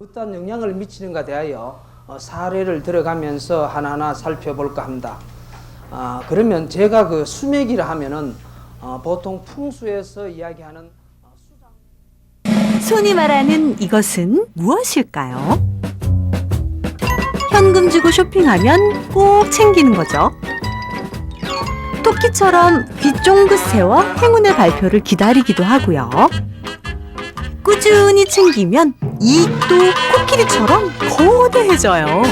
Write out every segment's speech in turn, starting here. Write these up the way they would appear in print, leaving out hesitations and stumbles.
어떤 영향을 미치는가 대하여 사례를 들어가면서 하나하나 살펴볼까 합니다. 그러면 제가 그 수맥이라 하면은 보통 풍수에서 이야기하는 손이 말하는 이것은 무엇일까요? 현금 주고 쇼핑하면 꼭 챙기는 거죠. 토끼처럼 귀 쫑긋 세워 행운의 발표를 기다리기도 하고요. 꾸준히 챙기면 이익도 코끼리처럼 거대해져요.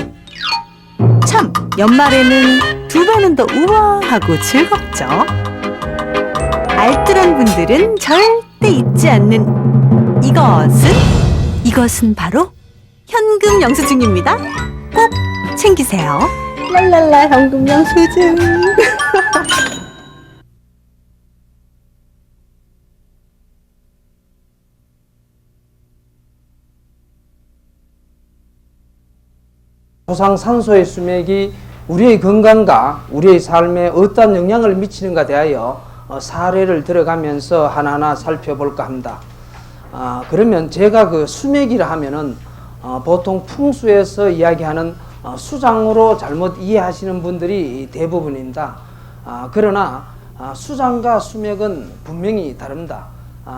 참, 연말에는 두 배는 더 우아하고 즐겁죠. 알뜰한 분들은 절대 잊지 않는 이것은 바로 현금 영수증입니다. 꼭 챙기세요. 랄랄라 현금 영수증. 토상산소의 수맥이 우리의 건강과 우리의 삶에 어떤 영향을 미치는가 대하여 사례를 들어가면서 하나하나 살펴볼까 합니다. 그러면 제가 그 수맥이라 하면은 보통 풍수에서 이야기하는 수장으로 잘못 이해하시는 분들이 대부분입니다. 그러나 수장과 수맥은 분명히 다릅니다.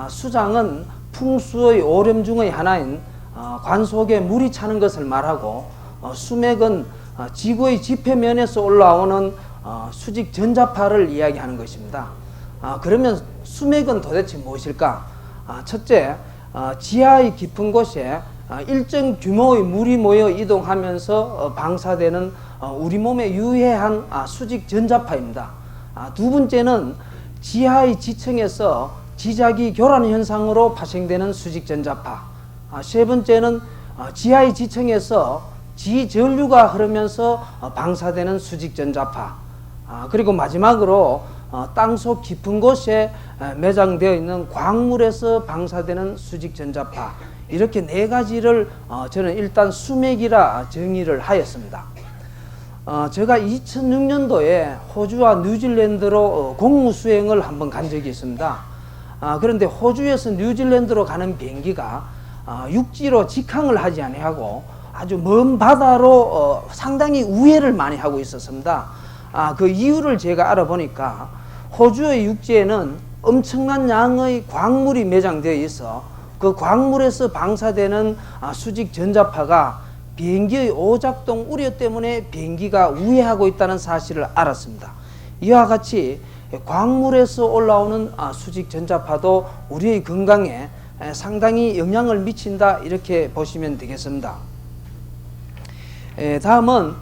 수장은 풍수의 오름 중의 하나인 관 속에 물이 차는 것을 말하고 수맥은 지구의 지표면에서 올라오는 수직 전자파를 이야기하는 것입니다. 그러면 수맥은 도대체 무엇일까? 첫째, 지하의 깊은 곳에 일정 규모의 물이 모여 이동하면서 방사되는 우리 몸에 유해한 수직 전자파입니다. 두 번째는 지하의 지층에서 지자기 교란 현상으로 발생되는 수직 전자파. 세 번째는 지하의 지층에서 지전류가 흐르면서 방사되는 수직 전자파. 그리고 마지막으로 땅속 깊은 곳에 매장되어 있는 광물에서 방사되는 수직 전자파. 이렇게 네 가지를 저는 일단 수맥이라 정의를 하였습니다. 제가 2006년도에 호주와 뉴질랜드로 공무 수행을 한번 간 적이 있습니다. 그런데 호주에서 뉴질랜드로 가는 비행기가 육지로 직항을 하지 아니하고 아주 먼 바다로 상당히 우회를 많이 하고 있었습니다. 그 이유를 제가 알아보니까 호주의 육지에는 엄청난 양의 광물이 매장되어 있어 그 광물에서 방사되는 수직 전자파가 비행기의 오작동 우려 때문에 비행기가 우회하고 있다는 사실을 알았습니다. 이와 같이 광물에서 올라오는 수직 전자파도 우리의 건강에 상당히 영향을 미친다, 이렇게 보시면 되겠습니다. 다음은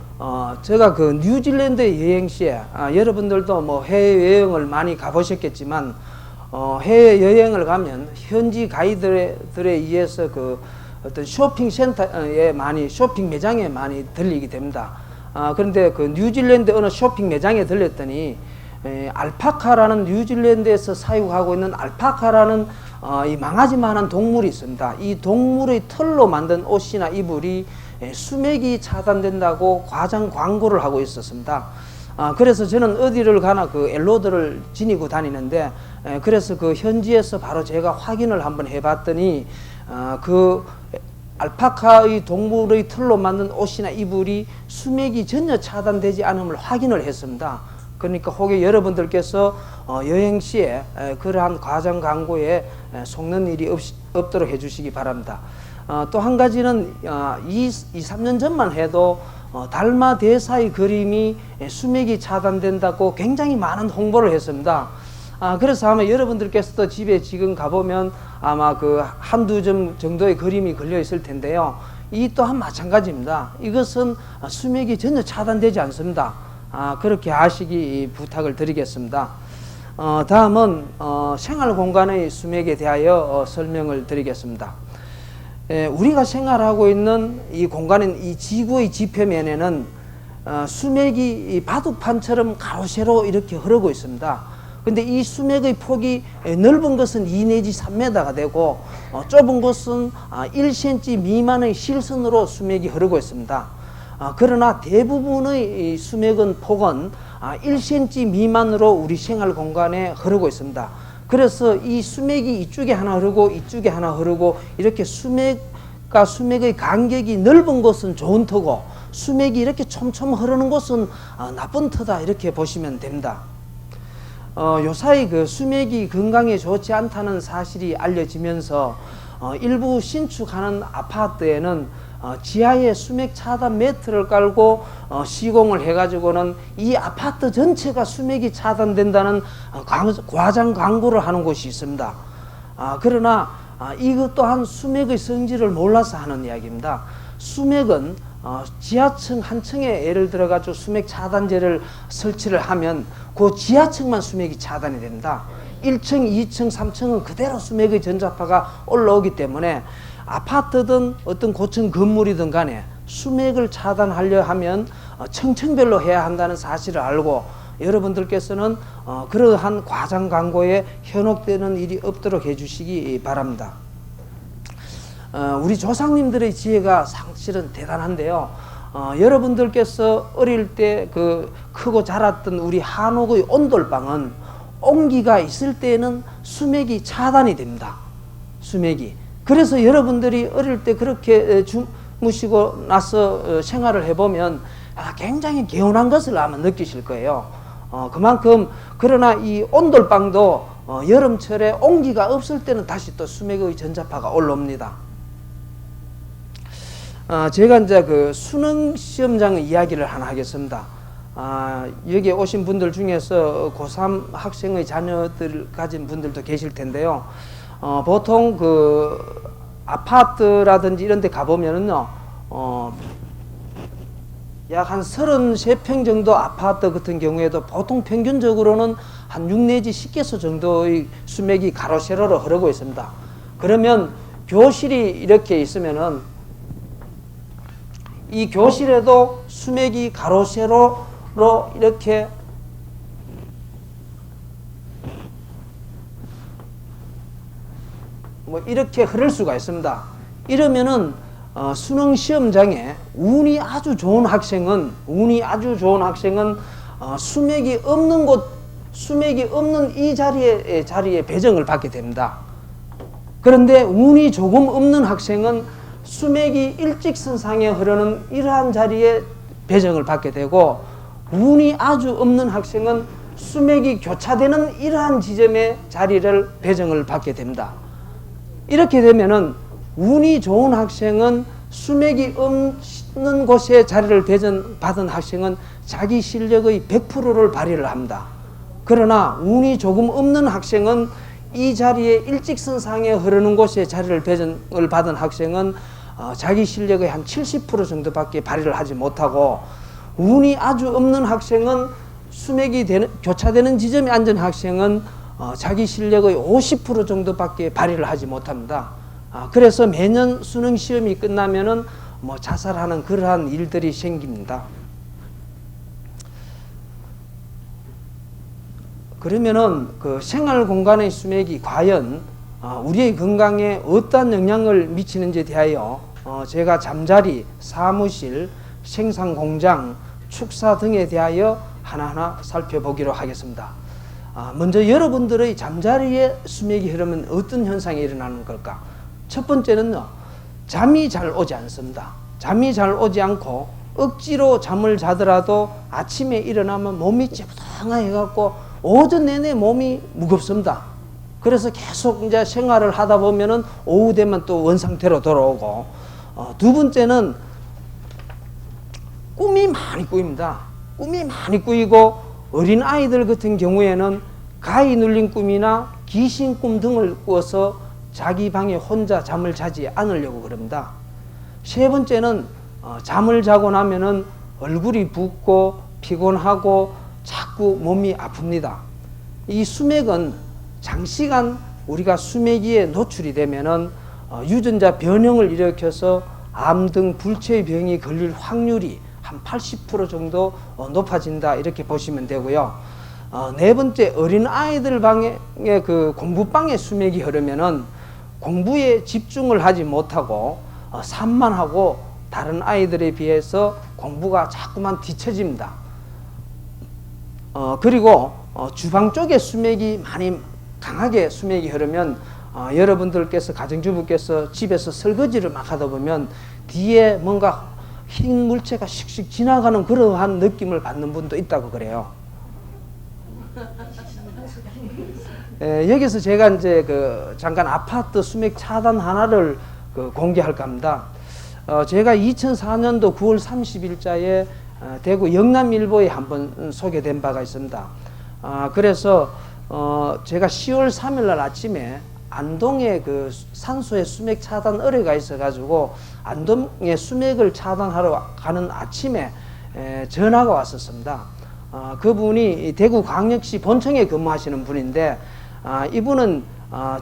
제가 그 뉴질랜드 여행 시에 여러분들도 뭐 해외여행을 많이 가보셨겠지만 해외여행을 가면 현지 가이드들에 의해서 그 어떤 쇼핑센터에 많이, 쇼핑 매장에 많이 들리게 됩니다. 그런데 그 뉴질랜드 어느 쇼핑 매장에 들렸더니 알파카라는, 뉴질랜드에서 사육하고 있는 알파카라는 이 망아지만한 동물이 있습니다. 이 동물의 털로 만든 옷이나 이불이 수맥이 차단된다고 과장 광고를 하고 있었습니다. 그래서 저는 어디를 가나 그 엘로드를 지니고 다니는데, 그래서 그 현지에서 바로 제가 확인을 한번 해봤더니 그 알파카의 동물의 털로 만든 옷이나 이불이 수맥이 전혀 차단되지 않음을 확인을 했습니다. 그러니까 혹여 여러분들께서 여행 시에 그러한 과장 광고에 속는 일이 없도록 해주시기 바랍니다. 또 한 가지는 2-3년 전만 해도 달마 대사의 그림이 수맥이 차단된다고 굉장히 많은 홍보를 했습니다. 그래서 아마 여러분들께서도 집에 지금 가보면 아마 그 한두 점 정도의 그림이 걸려 있을 텐데요. 이 또한 마찬가지입니다. 이것은 수맥이 전혀 차단되지 않습니다. 그렇게 아시기 부탁을 드리겠습니다. 다음은 생활공간의 수맥에 대하여 설명을 드리겠습니다. 우리가 생활하고 있는 이 공간인 이 지구의 지표면에는 수맥이 바둑판처럼 가로세로 이렇게 흐르고 있습니다. 근데 이 수맥의 폭이 넓은 것은 2 내지 3m가 되고 좁은 것은 1cm 미만의 실선으로 수맥이 흐르고 있습니다. 그러나 대부분의 이 수맥은 폭은 1cm 미만으로 우리 생활 공간에 흐르고 있습니다. 그래서 이 수맥이 이쪽에 하나 흐르고 이쪽에 하나 흐르고 이렇게 수맥 수맥과 수맥의 간격이 넓은 곳은 좋은 터고 수맥이 이렇게 촘촘 흐르는 곳은 나쁜 터다 이렇게 보시면 됩니다. 요사이 그 수맥이 건강에 좋지 않다는 사실이 알려지면서 일부 신축하는 아파트에는 지하에 수맥 차단 매트를 깔고 시공을 해가지고는 이 아파트 전체가 수맥이 차단된다는 과장 광고를 하는 곳이 있습니다. 그러나 이것 또한 수맥의 성질을 몰라서 하는 이야기입니다. 수맥은 지하층 한 층에 예를 들어 가지고 수맥 차단제를 설치를 하면 그 지하층만 수맥이 차단이 됩니다. 1층, 2층, 3층은 그대로 수맥의 전자파가 올라오기 때문에 아파트든 어떤 고층 건물이든 간에 수맥을 차단하려 하면 층층별로 해야 한다는 사실을 알고 여러분들께서는 그러한 과장 광고에 현혹되는 일이 없도록 해주시기 바랍니다. 우리 조상님들의 지혜가 사실은 대단한데요. 여러분들께서 어릴 때 그 크고 자랐던 우리 한옥의 온돌방은 온기가 있을 때에는 수맥이 차단이 됩니다. 수맥이. 그래서 여러분들이 어릴 때 그렇게 주무시고 나서 생활을 해보면 굉장히 개운한 것을 아마 느끼실 거예요. 그만큼 그러나 이 온돌방도 여름철에 온기가 없을 때는 다시 또 수맥의 전자파가 올라옵니다. 제가 이제 그 수능 시험장의 이야기를 하나 하겠습니다. 여기 오신 분들 중에서 고3 학생의 자녀들 가진 분들도 계실 텐데요. 보통 그 아파트라든지 이런 데 가보면은요, 약 한 33평 정도 아파트 같은 경우에도 보통 평균적으로는 한 6 내지 10개소 정도의 수맥이 가로 세로로 흐르고 있습니다. 그러면 교실이 이렇게 있으면은 이 교실에도 수맥이 가로 세로로 이렇게 이렇게 흐를 수가 있습니다. 이러면은 수능 시험장에 운이 아주 좋은 학생은 수맥이 없는 이 자리에 배정을 받게 됩니다. 그런데 운이 조금 없는 학생은 수맥이 일직선상에 흐르는 이러한 자리에 배정을 받게 되고, 운이 아주 없는 학생은 수맥이 교차되는 이러한 지점의 자리를 배정을 받게 됩니다. 이렇게 되면은 운이 좋은 학생은 수맥이 없는 곳에 자리를 배정받은 학생은 자기 실력의 100%를 발휘를 합니다. 그러나 운이 조금 없는 학생은 이 자리에 일직선상에 흐르는 곳에 자리를 배정을 받은 학생은 자기 실력의 한 70% 정도밖에 발휘를 하지 못하고, 운이 아주 없는 학생은 수맥이 교차되는 지점에 앉은 학생은 자기 실력의 50% 정도밖에 발휘를 하지 못합니다. 그래서 매년 수능 시험이 끝나면은 자살하는 그러한 일들이 생깁니다. 그러면은 그 생활 공간의 수맥이 과연 우리의 건강에 어떠한 영향을 미치는지에 대하여 제가 잠자리, 사무실, 생산 공장, 축사 등에 대하여 하나하나 살펴보기로 하겠습니다. 먼저 여러분들의 잠자리에 수맥이 흐르면 어떤 현상이 일어나는 걸까? 첫 번째는요, 잠이 잘 오지 않습니다. 잠이 잘 오지 않고 억지로 잠을 자더라도 아침에 일어나면 몸이 찌뿌둥해갖고 오전 내내 몸이 무겁습니다. 그래서 계속 이제 생활을 하다 보면은 오후 되면 또 원상태로 돌아오고, 두 번째는 꿈이 많이 꾸입니다. 꿈이 많이 꾸이고, 어린 아이들 같은 경우에는 가위 눌린 꿈이나 귀신 꿈 등을 꾸어서 자기 방에 혼자 잠을 자지 않으려고 그럽니다. 세 번째는 잠을 자고 나면은 얼굴이 붓고 피곤하고 자꾸 몸이 아픕니다. 이 수맥은 장시간 우리가 수맥이에 노출이 되면은 유전자 변형을 일으켜서 암 등 불치의 병이 걸릴 확률이 한 80% 정도 높아진다, 이렇게 보시면 되고요. 네 번째, 어린 아이들 방에 그 공부방에 수맥이 흐르면은 공부에 집중을 하지 못하고 산만하고 다른 아이들에 비해서 공부가 자꾸만 뒤처집니다. 그리고 주방 쪽에 수맥이 많이 강하게 수맥이 흐르면 여러분들께서 가정주부께서 집에서 설거지를 막 하다 보면 뒤에 뭔가 흰 물체가 씩씩 지나가는 그러한 느낌을 받는 분도 있다고 그래요. 여기서 제가 이제 잠깐 아파트 수맥 차단 하나를 공개할까 합니다. 제가 2004년도 9월 30일자에 대구 영남일보에 한번 소개된 바가 있습니다. 그래서 제가 10월 3일 날 아침에 안동에 산소의 수맥 차단 의뢰가 있어가지고 안동에 수맥을 차단하러 가는 아침에 전화가 왔었습니다. 그분이 대구광역시 본청에 근무하시는 분인데 이분은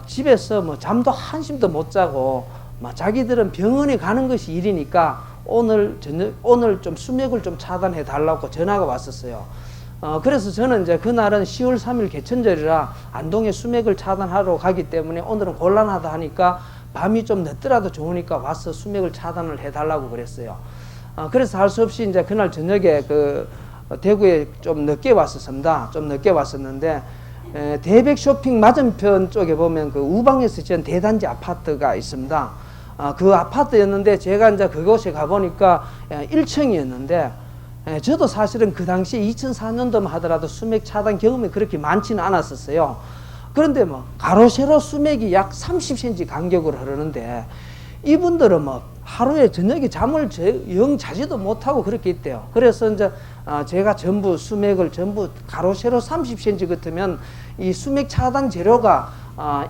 집에서 뭐 잠도 한숨도 못 자고 자기들은 병원에 가는 것이 일이니까 오늘 좀 수맥을 좀 차단해 달라고 전화가 왔었어요. 그래서 저는 이제 그날은 10월 3일 개천절이라 안동에 수맥을 차단하러 가기 때문에 오늘은 곤란하다 하니까 밤이 좀 늦더라도 좋으니까 와서 수맥을 차단을 해 달라고 그랬어요. 그래서 할 수 없이 이제 그날 저녁에 대구에 좀 늦게 왔었습니다. 좀 늦게 왔었는데 대백 쇼핑 맞은편 쪽에 보면 우방에서 지은 대단지 아파트가 있습니다. 그 아파트였는데 제가 이제 그곳에 가보니까 1층이었는데 저도 사실은 그 당시에 2004년도만 하더라도 수맥 차단 경험이 그렇게 많지는 않았었어요. 그런데 뭐 가로 세로 수맥이 약 30cm 간격으로 흐르는데 이분들은 뭐 하루에 저녁에 잠을 영 자지도 못하고 그렇게 있대요. 그래서 이제 제가 전부 수맥을 전부 가로 세로 30cm 같으면 이 수맥 차단 재료가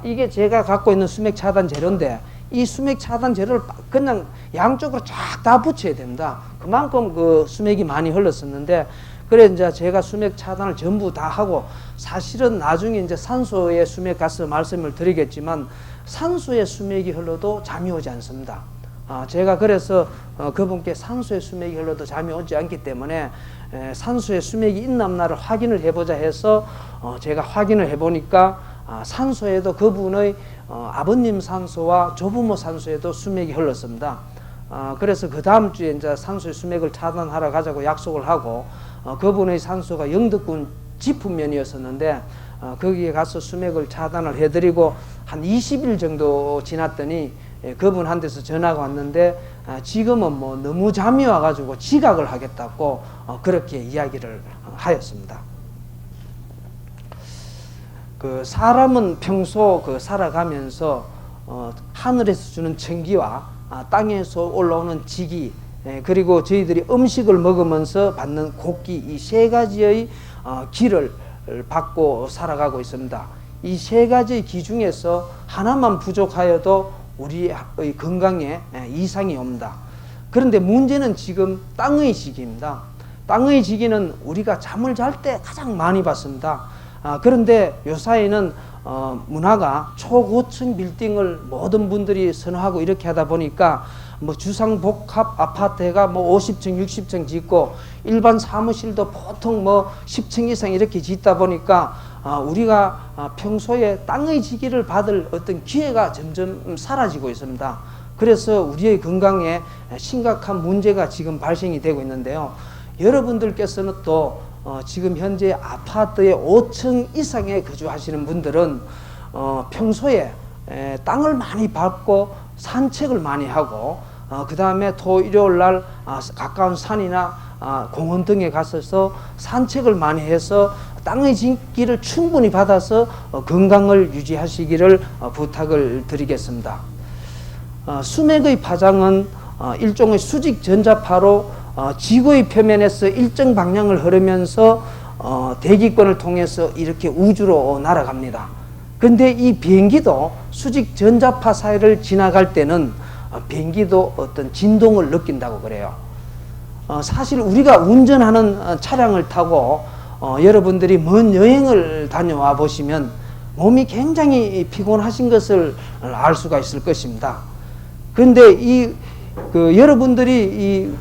이게 제가 갖고 있는 수맥 차단 재료인데 이 수맥 차단 재료를 그냥 양쪽으로 쫙 다 붙여야 됩니다. 그만큼 수맥이 많이 흘렀었는데 그래 이제 제가 수맥 차단을 전부 다 하고 사실은 나중에 이제 산소에 수맥 가서 말씀을 드리겠지만 산소에 수맥이 흘러도 잠이 오지 않습니다. 제가 그래서 그분께 산소에 수맥이 흘러도 잠이 오지 않기 때문에 산소에 수맥이 있나 없나를 확인을 해보자 해서 제가 확인을 해보니까 산소에도 그분의 아버님 산소와 조부모 산소에도 수맥이 흘렀습니다. 그래서 그 다음 주에 이제 산소의 수맥을 차단하러 가자고 약속을 하고 그분의 산소가 영덕군 지품면이었었는데 거기에 가서 수맥을 차단을 해드리고 한 20일 정도 지났더니 그분한테서 전화가 왔는데 지금은 뭐 너무 잠이 와가지고 지각을 하겠다고 그렇게 이야기를 하였습니다. 사람은 평소 살아가면서 하늘에서 주는 천기와 땅에서 올라오는 지기 그리고 저희들이 음식을 먹으면서 받는 곡기 이 세 가지의 기를 받고 살아가고 있습니다. 이 세 가지의 기 중에서 하나만 부족하여도 우리의 건강에 이상이 옵니다. 그런데 문제는 지금 땅의 지기입니다. 땅의 지기는 우리가 잠을 잘 때 가장 많이 받습니다. 그런데 요사이는 문화가 초고층 빌딩을 모든 분들이 선호하고 이렇게 하다 보니까 뭐 주상복합 아파트가 뭐 50층, 60층 짓고 일반 사무실도 보통 뭐 10층 이상 이렇게 짓다 보니까 우리가 평소에 땅의 지기를 받을 어떤 기회가 점점 사라지고 있습니다. 그래서 우리의 건강에 심각한 문제가 지금 발생이 되고 있는데요. 여러분들께서는 또 지금 현재 아파트의 5층 이상에 거주하시는 분들은 평소에 땅을 많이 밟고 산책을 많이 하고 그 다음에 토 일요일 날 가까운 산이나 공원 등에 가서 산책을 많이 해서 땅의 진기를 충분히 받아서 건강을 유지하시기를 부탁을 드리겠습니다. 수맥의 파장은 일종의 수직 전자파로 지구의 표면에서 일정 방향을 흐르면서 대기권을 통해서 이렇게 우주로 날아갑니다. 근데 이 비행기도 수직 전자파 사이를 지나갈 때는 비행기도 어떤 진동을 느낀다고 그래요. 사실 우리가 운전하는 차량을 타고 여러분들이 먼 여행을 다녀와 보시면 몸이 굉장히 피곤하신 것을 알 수가 있을 것입니다. 그런데 여러분들이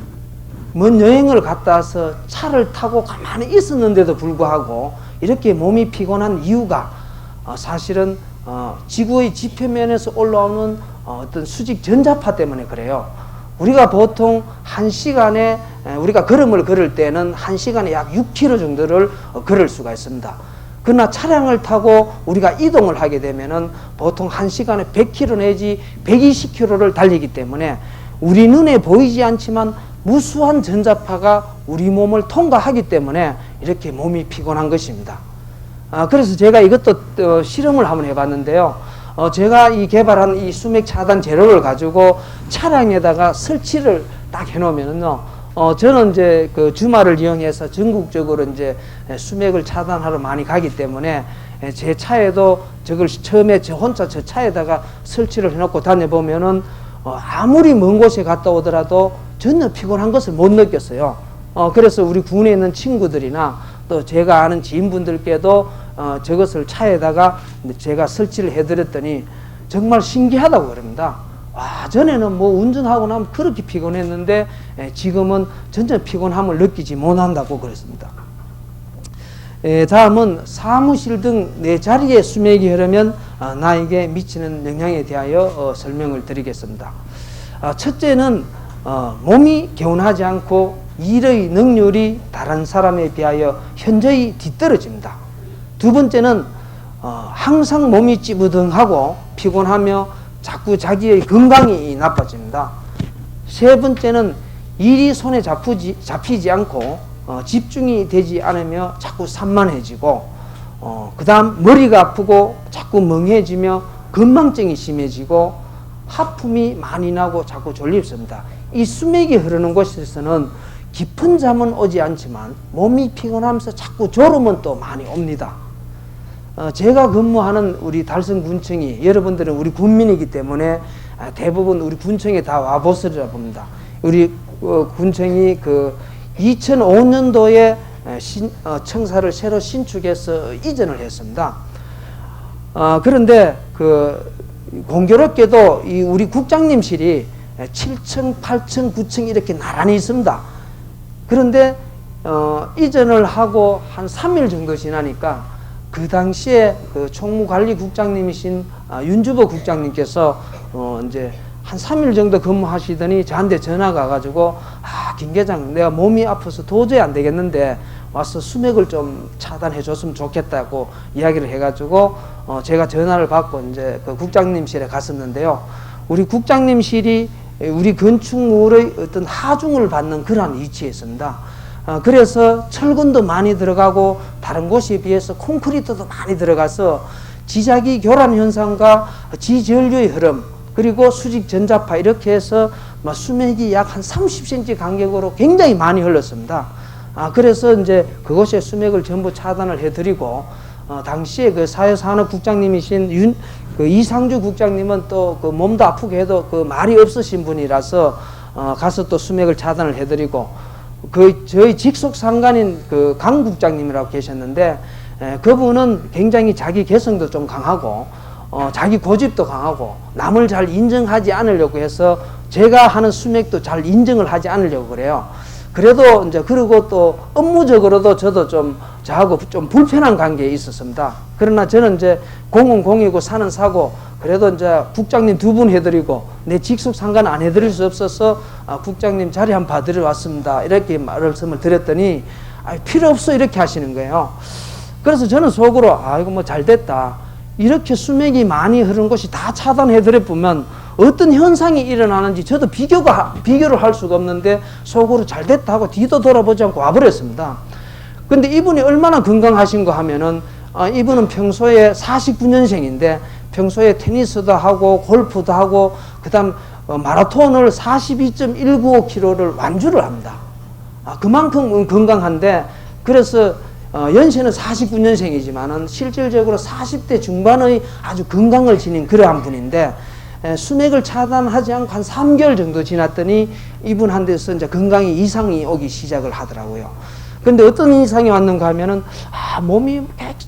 먼 여행을 갔다 와서 차를 타고 가만히 있었는데도 불구하고 이렇게 몸이 피곤한 이유가 사실은 지구의 지표면에서 올라오는 어떤 수직 전자파 때문에 그래요. 우리가 보통 1시간에 우리가 걸음을 걸을 때는 1시간에 약 6km 정도를 걸을 수가 있습니다. 그러나 차량을 타고 우리가 이동을 하게 되면은 보통 1시간에 100km 내지 120km를 달리기 때문에 우리 눈에 보이지 않지만 무수한 전자파가 우리 몸을 통과하기 때문에 이렇게 몸이 피곤한 것입니다. 그래서 제가 이것도 실험을 한번 해봤는데요. 제가 이 개발한 이 수맥 차단 재료를 가지고 차량에다가 설치를 딱 해놓으면요. 저는 이제 그 주말을 이용해서 전국적으로 이제 수맥을 차단하러 많이 가기 때문에 제 차에도 저걸 처음에 저 혼자 저 차에다가 설치를 해놓고 다녀보면은 아무리 먼 곳에 갔다 오더라도 전혀 피곤한 것을 못 느꼈어요. 그래서 우리 군에 있는 친구들이나 또 제가 아는 지인분들께도 저것을 차에다가 제가 설치를 해드렸더니 정말 신기하다고 그럽니다. 와, 전에는 뭐 운전하고 나면 그렇게 피곤했는데 지금은 전혀 피곤함을 느끼지 못한다고 그랬습니다. 다음은 사무실 등 내 자리에 수맥이 흐르면 나에게 미치는 영향에 대하여 설명을 드리겠습니다. 첫째는 몸이 개운하지 않고 일의 능률이 다른 사람에 비하여 현저히 뒤떨어집니다. 두 번째는 항상 몸이 찌부둥하고 피곤하며 자꾸 자기의 건강이 나빠집니다. 세 번째는 일이 손에 잡히지 않고 집중이 되지 않으며 자꾸 산만해지고 그 다음 머리가 아프고 자꾸 멍해지며 건망증이 심해지고 하품이 많이 나고 자꾸 졸립습니다. 이 수맥이 흐르는 곳에서는 깊은 잠은 오지 않지만 몸이 피곤하면서 자꾸 졸음은 또 많이 옵니다. 제가 근무하는 우리 달성군청이 여러분들은 우리 군민이기 때문에 대부분 우리 군청에 다 와보시리라 봅니다. 우리 군청이 그 2005년도에 청사를 새로 신축해서 이전을 했습니다. 그런데 그 공교롭게도 이 우리 국장님실이 7층, 8층, 9층 이렇게 나란히 있습니다. 그런데 이전을 하고 한 3일 정도 지나니까 그 당시에 그 총무관리국장님이신 윤주보 국장님께서 이제 한 3일 정도 근무하시더니 저한테 전화가 와가지고 김 계장 내가 몸이 아파서 도저히 안 되겠는데 와서 수맥을 좀 차단해 줬으면 좋겠다고 이야기를 해가지고 제가 전화를 받고 이제 그 국장님실에 갔었는데요. 우리 국장님실이 우리 건축물의 어떤 하중을 받는 그러한 위치에 있습니다. 그래서 철근도 많이 들어가고 다른 곳에 비해서 콘크리트도 많이 들어가서 지자기 교란 현상과 지전류의 흐름 그리고 수직 전자파 이렇게 해서 수맥이 약 한 30cm 간격으로 굉장히 많이 흘렀습니다. 그래서 이제 그곳에 수맥을 전부 차단을 해드리고 당시에 그 사회산업국장님이신 그 이상주 국장님은 또 그 몸도 아프게 해도 그 말이 없으신 분이라서 가서 또 수맥을 차단을 해드리고 그 저희 직속 상관인 그 강 국장님이라고 계셨는데 그분은 굉장히 자기 개성도 좀 강하고 자기 고집도 강하고 남을 잘 인정하지 않으려고 해서 제가 하는 수맥도 잘 인정을 하지 않으려고 그래요. 그래도 이제 그리고 또 업무적으로도 저도 좀 저하고 좀 불편한 관계에 있었습니다. 그러나 저는 이제 공은 공이고 사는 사고 그래도 이제 국장님 두 분 해드리고 내 직속 상관 안 해드릴 수 없어서 국장님 자리 한번 봐드려 왔습니다. 이렇게 말씀을 드렸더니 필요 없어 이렇게 하시는 거예요. 그래서 저는 속으로 이거 뭐 잘 됐다. 이렇게 수맥이 많이 흐르는 곳이 다 차단해드려 보면 어떤 현상이 일어나는지 저도 비교를 할 수가 없는데 속으로 잘 됐다 하고 뒤도 돌아보지 않고 와버렸습니다. 근데 이분이 얼마나 건강하신가 하면은 이분은 평소에 49년생인데 평소에 테니스도 하고 골프도 하고 그 다음 마라톤을 42.195km를 완주를 합니다. 그만큼 건강한데 그래서 연세는 49년생이지만은 실질적으로 40대 중반의 아주 건강을 지닌 그러한 분인데 수맥을 차단하지 않고 한 3개월 정도 지났더니 이분한테서 이제 건강에 이상이 오기 시작을 하더라고요. 근데 어떤 이상이 왔는가 하면은 몸이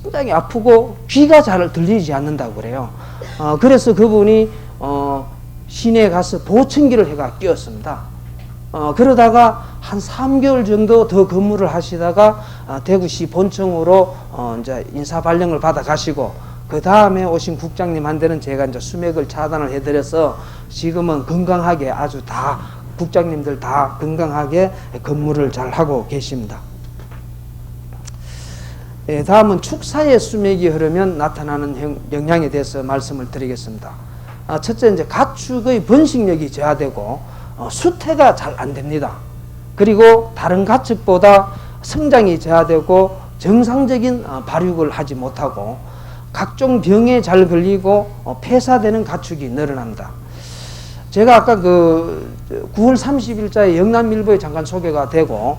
굉장히 아프고 귀가 잘 들리지 않는다고 그래요. 그래서 그분이 시내에 가서 보청기를 해가 끼웠습니다. 그러다가 한 3개월 정도 더 근무를 하시다가 대구시 본청으로 이제 인사 발령을 받아 가시고 그 다음에 오신 국장님한테는 제가 이제 수맥을 차단을 해드려서 지금은 건강하게 아주 다 국장님들 다 건강하게 근무를 잘 하고 계십니다. 다음은 축사에 수맥이 흐르면 나타나는 영향에 대해서 말씀을 드리겠습니다. 첫째, 이제 가축의 번식력이 저하되고 수태가 잘 안 됩니다. 그리고 다른 가축보다 성장이 저하되고 정상적인 발육을 하지 못하고 각종 병에 잘 걸리고 폐사되는 가축이 늘어난다. 제가 아까 그 9월 30일자에 영남일보에 잠깐 소개가 되고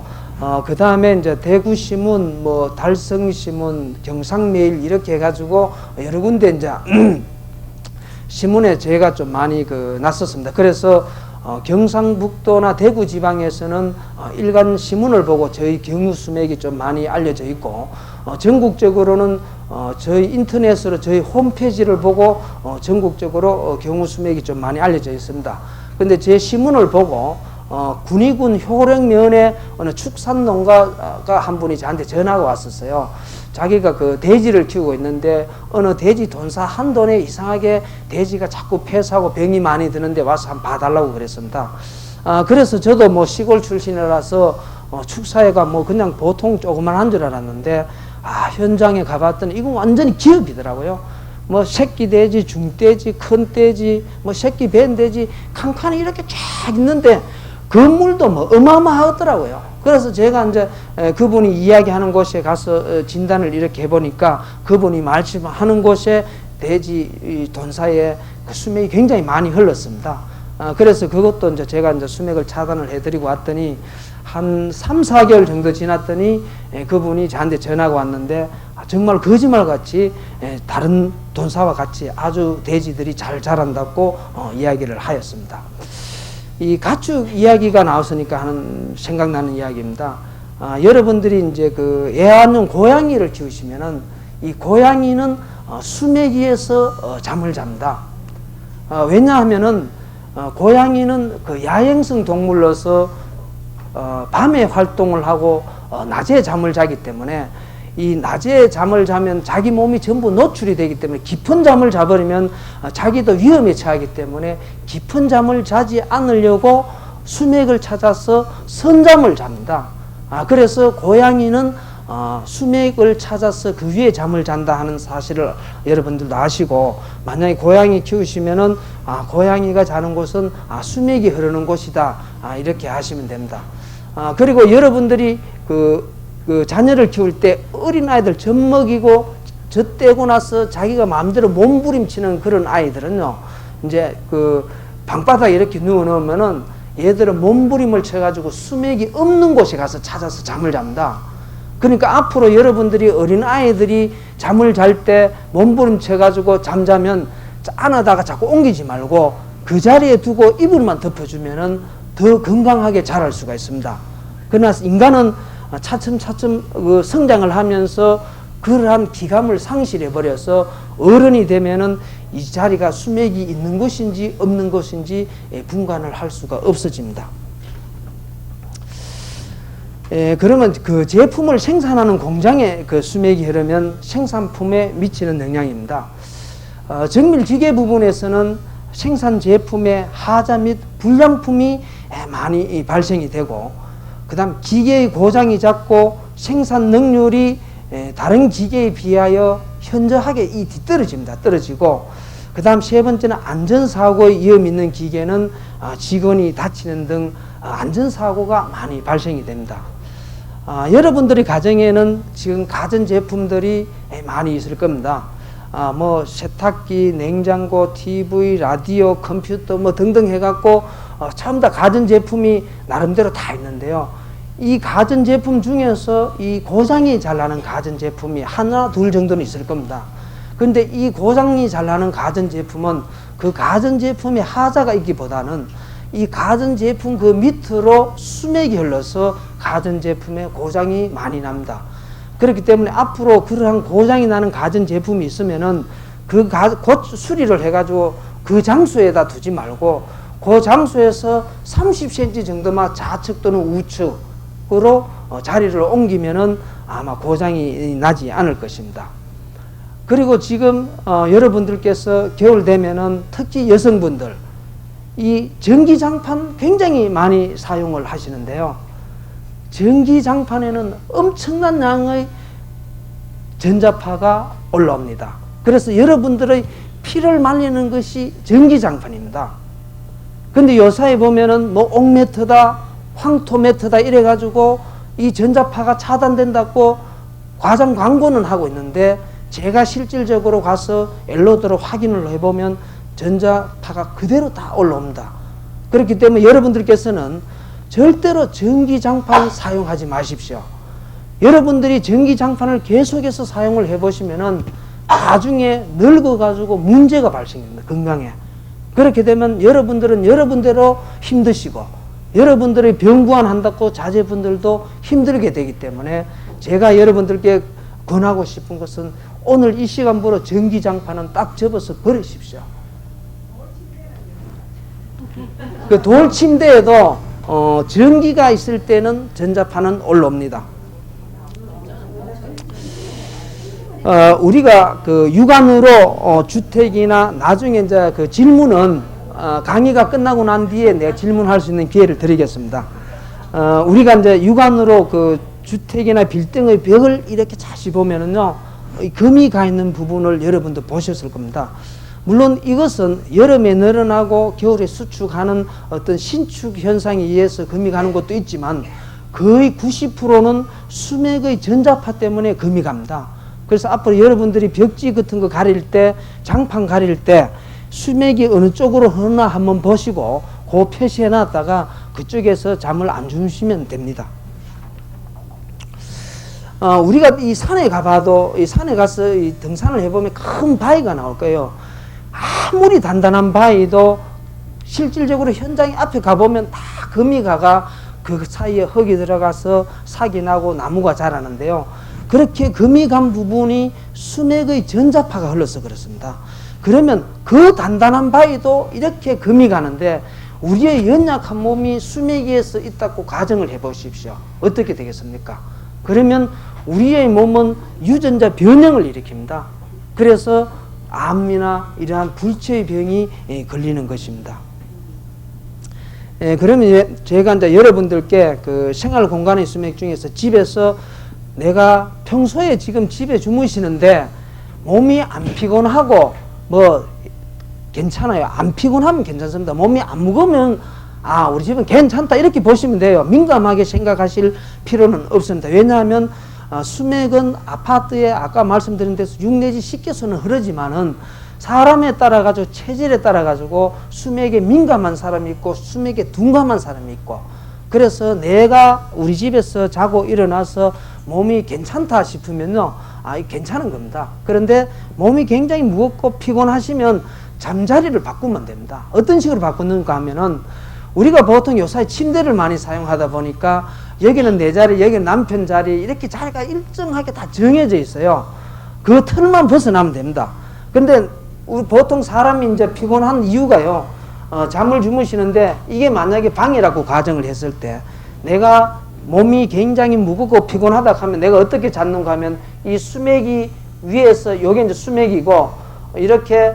그 다음에 이제 대구신문, 뭐 달성신문, 경상매일 이렇게 해가지고 여러 군데 이제 신문에 제가 좀 많이 났었습니다. 그래서 경상북도나 대구 지방에서는 일간 신문을 보고 저희 경우 수맥이 좀 많이 알려져 있고 전국적으로는 저희 인터넷으로 저희 홈페이지를 보고 전국적으로 경우 수맥이 좀 많이 알려져 있습니다. 근데 제 신문을 보고 군위군 효령면에 어느 축산농가가 한 분이 저한테 전화가 왔었어요. 자기가 그 돼지를 키우고 있는데 어느 돼지 돈사 한 돈에 이상하게 돼지가 자꾸 폐사하고 병이 많이 드는데 와서 한번 봐달라고 그랬습니다. 그래서 저도 뭐 시골 출신이라서 축사회가 뭐 그냥 보통 조그만한 줄 알았는데 현장에 가봤더니 이건 완전히 기업이더라고요. 뭐 새끼 돼지, 중돼지, 큰 돼지, 뭐 새끼 밴 돼지 칸칸이 이렇게 쫙 있는데 건물도 뭐 어마어마하더라고요. 그래서 제가 이제 그분이 이야기하는 곳에 가서 진단을 이렇게 해보니까 그분이 말씀하는 곳에 돼지 돈사에 그 수맥이 굉장히 많이 흘렀습니다. 그래서 그것도 이제 제가 이제 수맥을 차단을 해드리고 왔더니 한 3, 4개월 정도 지났더니 그분이 저한테 전화가 왔는데 정말 거짓말같이 다른 돈사와 같이 아주 돼지들이 잘 자란다고 이야기를 하였습니다. 이 가축 이야기가 나왔으니까 생각나는 이야기입니다. 여러분들이 이제 그 애완용 고양이를 키우시면은 이 고양이는 수맥위에서 잠을 잡니다. 왜냐하면은 고양이는 그 야행성 동물로서 밤에 활동을 하고 낮에 잠을 자기 때문에 이 낮에 잠을 자면 자기 몸이 전부 노출이 되기 때문에 깊은 잠을 자버리면 자기도 위험에 처하기 때문에 깊은 잠을 자지 않으려고 수맥을 찾아서 선잠을 잡니다. 그래서 고양이는 수맥을 찾아서 그 위에 잠을 잔다 하는 사실을 여러분들도 아시고, 만약에 고양이 키우시면은 고양이가 자는 곳은 수맥이 흐르는 곳이다, 이렇게 하시면 됩니다. 그리고 여러분들이 그 자녀를 키울 때 어린아이들 젖 먹이고 젖 떼고 나서 자기가 마음대로 몸부림치는 그런 아이들은요, 이제 그 방바닥에 이렇게 누워 놓으면은 얘들은 몸부림을 쳐가지고 수맥이 없는 곳에 가서 찾아서 잠을 잡니다. 그러니까 앞으로 여러분들이 어린아이들이 잠을 잘 때 몸부림 쳐가지고 잠자면 안아다가 자꾸 옮기지 말고 그 자리에 두고 이불만 덮어주면은 더 건강하게 자랄 수가 있습니다. 그러나 인간은 차츰차츰 그 성장을 하면서 그러한 기감을 상실해 버려서 어른이 되면은 이 자리가 수맥이 있는 것인지 없는 것인지 분간을 할 수가 없어집니다. 그러면 그 제품을 생산하는 공장에 그 수맥이 흐르면 생산품에 미치는 영향입니다. 정밀 기계 부분에서는 생산 제품의 하자 및 불량품이 많이 발생이 되고, 그 다음 기계의 고장이 잦고 생산 능률이 다른 기계에 비하여 현저하게 뒤떨어집니다. 떨어지고, 그 다음 세 번째는 안전사고의 위험이 있는 기계는 직원이 다치는 등 안전사고가 많이 발생이 됩니다. 여러분들의 가정에는 지금 가전제품들이 많이 있을 겁니다. 뭐 세탁기, 냉장고, TV, 라디오, 컴퓨터 뭐 등등 해갖고 전부 다 가전제품이 나름대로 다 있는데요. 이 가전제품 중에서 이 고장이 잘 나는 가전제품이 하나 둘 정도는 있을 겁니다. 근데 이 고장이 잘 나는 가전제품은 그 가전제품에 하자가 있기보다는 이 가전제품 그 밑으로 수맥이 흘러서 가전제품에 고장이 많이 납니다. 그렇기 때문에 앞으로 그러한 고장이 나는 가전제품이 있으면은 곧 수리를 해가지고 그 장소에다 두지 말고 그 장소에서 30cm 정도만 좌측 또는 우측으로 자리를 옮기면은 아마 고장이 나지 않을 것입니다. 그리고 지금 여러분들께서 겨울 되면은 특히 여성분들 이 전기장판 굉장히 많이 사용을 하시는데요. 전기장판에는 엄청난 양의 전자파가 올라옵니다. 그래서 여러분들의 피를 말리는 것이 전기장판입니다. 근데 요사에 보면은 뭐 옥매트다, 황토매트다 이래가지고 이 전자파가 차단된다고 과장 광고는 하고 있는데, 제가 실질적으로 가서 엘로드로 확인을 해보면 전자파가 그대로 다 올라옵니다. 그렇기 때문에 여러분들께서는 절대로 전기장판 사용하지 마십시오. 여러분들이 전기장판을 계속해서 사용을 해보시면은 나중에 늙어가지고 문제가 발생합니다. 건강에. 그렇게 되면 여러분들은 여러분대로 힘드시고, 여러분들의 병구안 한다고 자제분들도 힘들게 되기 때문에, 제가 여러분들께 권하고 싶은 것은 오늘 이 시간부로 전기장판은 딱 접어서 버리십시오. 그 돌침대에도 전기가 있을 때는 전자파는 올라옵니다. 우리가 그 육안으로 주택이나 나중에 이제 그 질문은 강의가 끝나고 난 뒤에 내가 질문할 수 있는 기회를 드리겠습니다. 우리가 이제 육안으로 그 주택이나 빌딩의 벽을 이렇게 자세히 보면은요, 금이 가 있는 부분을 여러분도 보셨을 겁니다. 물론 이것은 여름에 늘어나고 겨울에 수축하는 어떤 신축 현상에 의해서 금이 가는 것도 있지만, 거의 90%는 수맥의 전자파 때문에 금이 갑니다. 그래서 앞으로 여러분들이 벽지 같은 거 가릴 때, 장판 가릴 때 수맥이 어느 쪽으로 흐르나 한번 보시고 그 표시해 놨다가 그쪽에서 잠을 안 주무시면 됩니다. 우리가 이 산에 가봐도, 이 산에 가서 이 등산을 해보면 큰 바위가 나올 거예요. 아무리 단단한 바위도 실질적으로 현장에 앞에 가보면 다 금이 가가 그 사이에 흙이 들어가서 삭이 나고 나무가 자라는데요. 그렇게 금이 간 부분이 수맥의 전자파가 흘러서 그렇습니다. 그러면 그 단단한 바위도 이렇게 금이 가는데, 우리의 연약한 몸이 수맥위에서 있다고 가정을 해 보십시오. 어떻게 되겠습니까? 그러면 우리의 몸은 유전자 변형을 일으킵니다. 그래서 암이나 이러한 불치의 병이 걸리는 것입니다. 그러면 제가 이제 여러분들께 그 생활 공간의 수맥 중에서 집에서 내가 평소에 지금 집에 주무시는데 몸이 안 피곤하고 뭐 괜찮아요. 안 피곤하면 괜찮습니다. 몸이 안 무거우면 우리 집은 괜찮다 이렇게 보시면 돼요. 민감하게 생각하실 필요는 없습니다. 왜냐하면 수맥은 아파트에 아까 말씀드린 데서 6 내지 10개소는 흐르지만은 사람에 따라 가지고 체질에 따라 가지고 수맥에 민감한 사람이 있고 수맥에 둔감한 사람이 있고, 그래서 내가 우리 집에서 자고 일어나서 몸이 괜찮다 싶으면요, 괜찮은 겁니다. 그런데 몸이 굉장히 무겁고 피곤하시면 잠자리를 바꾸면 됩니다. 어떤 식으로 바꾸는가 하면은, 우리가 보통 요새 침대를 많이 사용하다 보니까 여기는 내 자리, 여기는 남편 자리, 이렇게 자리가 일정하게 다 정해져 있어요. 그 틀만 벗어나면 됩니다. 그런데 우리 보통 사람이 이제 피곤한 이유가요, 잠을 주무시는데 이게 만약에 방이라고 가정을 했을 때 내가 몸이 굉장히 무겁고 피곤하다 하면 내가 어떻게 잤는가 하면 이 수맥이 위에서, 요게 이제 수맥이고 이렇게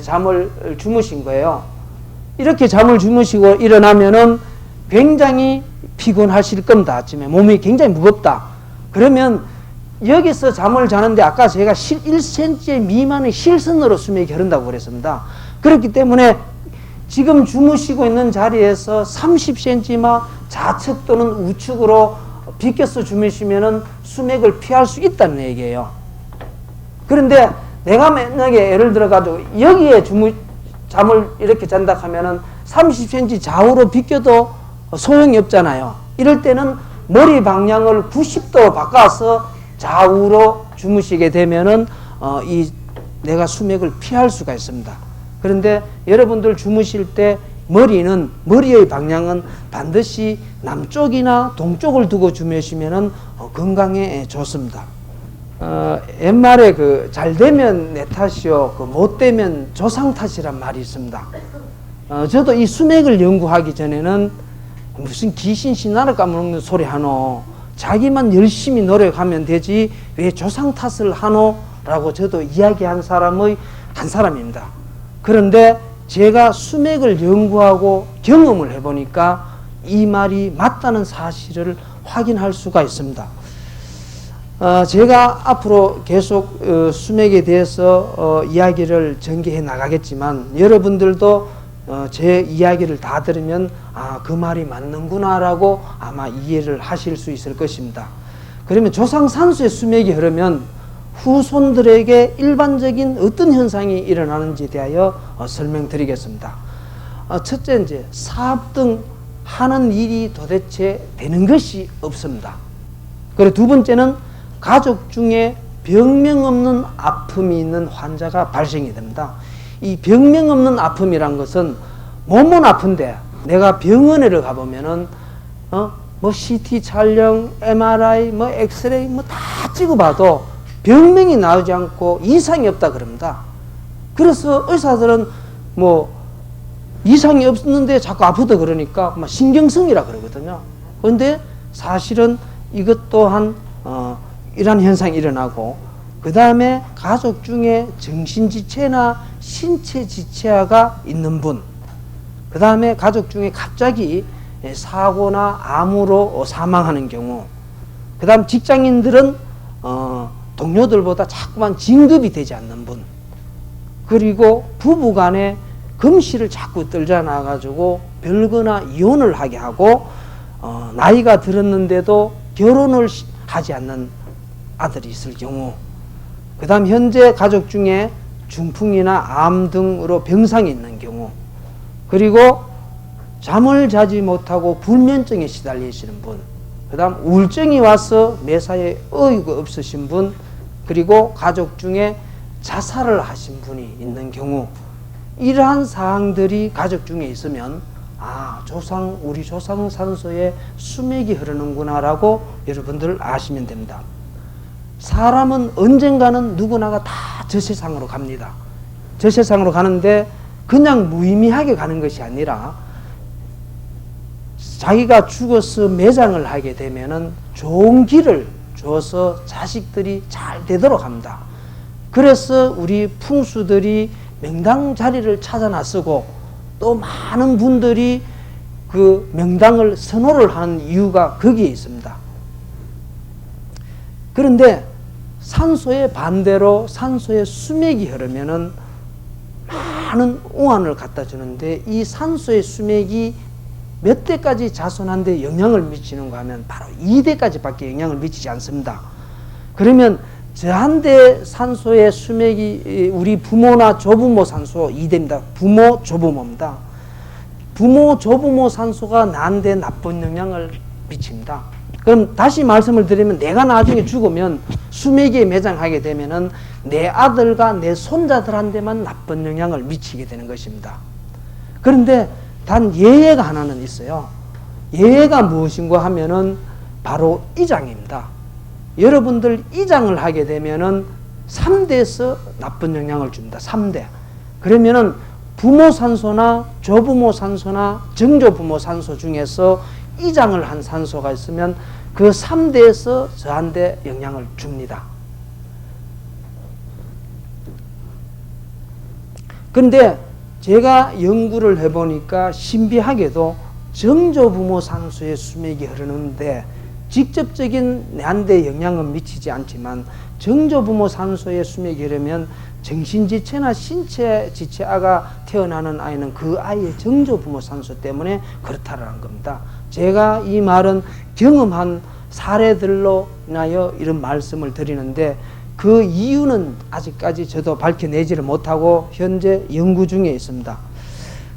잠을 주무신 거예요. 이렇게 잠을 주무시고 일어나면은 굉장히 피곤하실 겁니다. 아침에 몸이 굉장히 무겁다. 그러면 여기서 잠을 자는데 아까 제가 1cm 미만의 실선으로 수맥이 흐른다고 그랬습니다. 그렇기 때문에 지금 주무시고 있는 자리에서 30cm만 좌측 또는 우측으로 비껴서 주무시면은 수맥을 피할 수 있다는 얘기예요. 그런데 내가 만약에 예를 들어가지고 여기에 잠을 이렇게 잔다 하면은 30cm 좌우로 비껴도 소용이 없잖아요. 이럴 때는 머리 방향을 90도 바꿔서 좌우로 주무시게 되면은 내가 수맥을 피할 수가 있습니다. 그런데 여러분들 주무실 때 머리의 방향은 반드시 남쪽이나 동쪽을 두고 주무시면은 건강에 좋습니다. 옛말에 그 잘 되면 내 탓이요, 그 못 되면 조상 탓이란 말이 있습니다. 저도 이 수맥을 연구하기 전에는 무슨 귀신 신나를 까먹는 소리 하노, 자기만 열심히 노력하면 되지 왜 조상 탓을 하노? 라고 저도 이야기한 사람의 한 사람입니다. 그런데 제가 수맥을 연구하고 경험을 해보니까 이 말이 맞다는 사실을 확인할 수가 있습니다. 제가 앞으로 계속 수맥에 대해서 이야기를 전개해 나가겠지만 여러분들도 제 이야기를 다 들으면 그 말이 맞는구나라고 아마 이해를 하실 수 있을 것입니다. 그러면 조상산소의 수맥이 흐르면 후손들에게 일반적인 어떤 현상이 일어나는지에 대하여 설명드리겠습니다. 첫째, 이제 사업 등 하는 일이 도대체 되는 것이 없습니다. 그리고 두 번째는 가족 중에 병명 없는 아픔이 있는 환자가 발생이 됩니다. 이 병명 없는 아픔이란 것은 몸은 아픈데 내가 병원에 가보면은 뭐 CT 촬영, MRI, 뭐 엑스레이 뭐 다 찍어봐도 병명이 나오지 않고 이상이 없다 그럽니다. 그래서 의사들은 뭐 이상이 없는데 자꾸 아프다 그러니까 막 신경성이라 그러거든요. 그런데 사실은 이것 또한 이런 현상이 일어나고, 그 다음에 가족 중에 정신지체나 신체지체화가 있는 분, 그 다음에 가족 중에 갑자기 사고나 암으로 사망하는 경우, 그 다음 직장인들은 동료들보다 자꾸만 진급이 되지 않는 분, 그리고 부부간에 금실을 자꾸 떨자 나가지고 별거나 이혼을 하게 하고, 나이가 들었는데도 결혼을 하지 않는 아들이 있을 경우, 그 다음 현재 가족 중에 중풍이나 암 등으로 병상이 있는 경우, 그리고 잠을 자지 못하고 불면증에 시달리시는 분, 그 다음 우울증이 와서 매사에 어이가 없으신 분, 그리고 가족 중에 자살을 하신 분이 있는 경우, 이러한 사항들이 가족 중에 있으면 우리 조상 산소에 수맥이 흐르는구나 라고 여러분들 아시면 됩니다. 사람은 언젠가는 누구나가 다 저 세상으로 갑니다. 저 세상으로 가는데 그냥 무의미하게 가는 것이 아니라 자기가 죽어서 매장을 하게 되면은 좋은 길을 줘서 자식들이 잘 되도록 합니다. 그래서 우리 풍수들이 명당 자리를 찾아 나서고 또 많은 분들이 그 명당을 선호를 하는 이유가 거기에 있습니다. 그런데 산소의 반대로 산소의 수맥이 흐르면은 많은 우환을 갖다 주는데, 이 산소의 수맥이 몇 대까지 자손한테 영향을 미치는가 하면 바로 2대까지밖에 영향을 미치지 않습니다. 그러면 저한테 산소의 수맥이 우리 부모나 조부모 산소 2대입니다. 부모, 조부모입니다. 부모, 조부모 산소가 나한테 나쁜 영향을 미칩니다. 그럼 다시 말씀을 드리면, 내가 나중에 죽으면 수맥에 매장하게 되면은 내 아들과 내 손자들한테만 나쁜 영향을 미치게 되는 것입니다. 그런데 단 예외가 하나는 있어요. 예외가 무엇인가 하면은 바로 이장입니다. 여러분들 이장을 하게 되면은 3대에서 나쁜 영향을 줍니다. 3대. 그러면은 부모 산소나 조부모 산소나 정조부모 산소 중에서 이장을 한 산소가 있으면 그 3대에서 저한테 영향을 줍니다. 그런데 제가 연구를 해보니까 신비하게도 정조부모 산소의 수맥이 흐르는데 직접적인 내한테 영향은 미치지 않지만, 정조부모 산소의 수맥이 흐르면 정신지체나 신체지체아가 태어나는 아이는 그 아이의 정조부모 산소 때문에 그렇다라는 겁니다. 제가 이 말은 경험한 사례들로 인하여 이런 말씀을 드리는데, 그 이유는 아직까지 저도 밝혀내지를 못하고 현재 연구 중에 있습니다.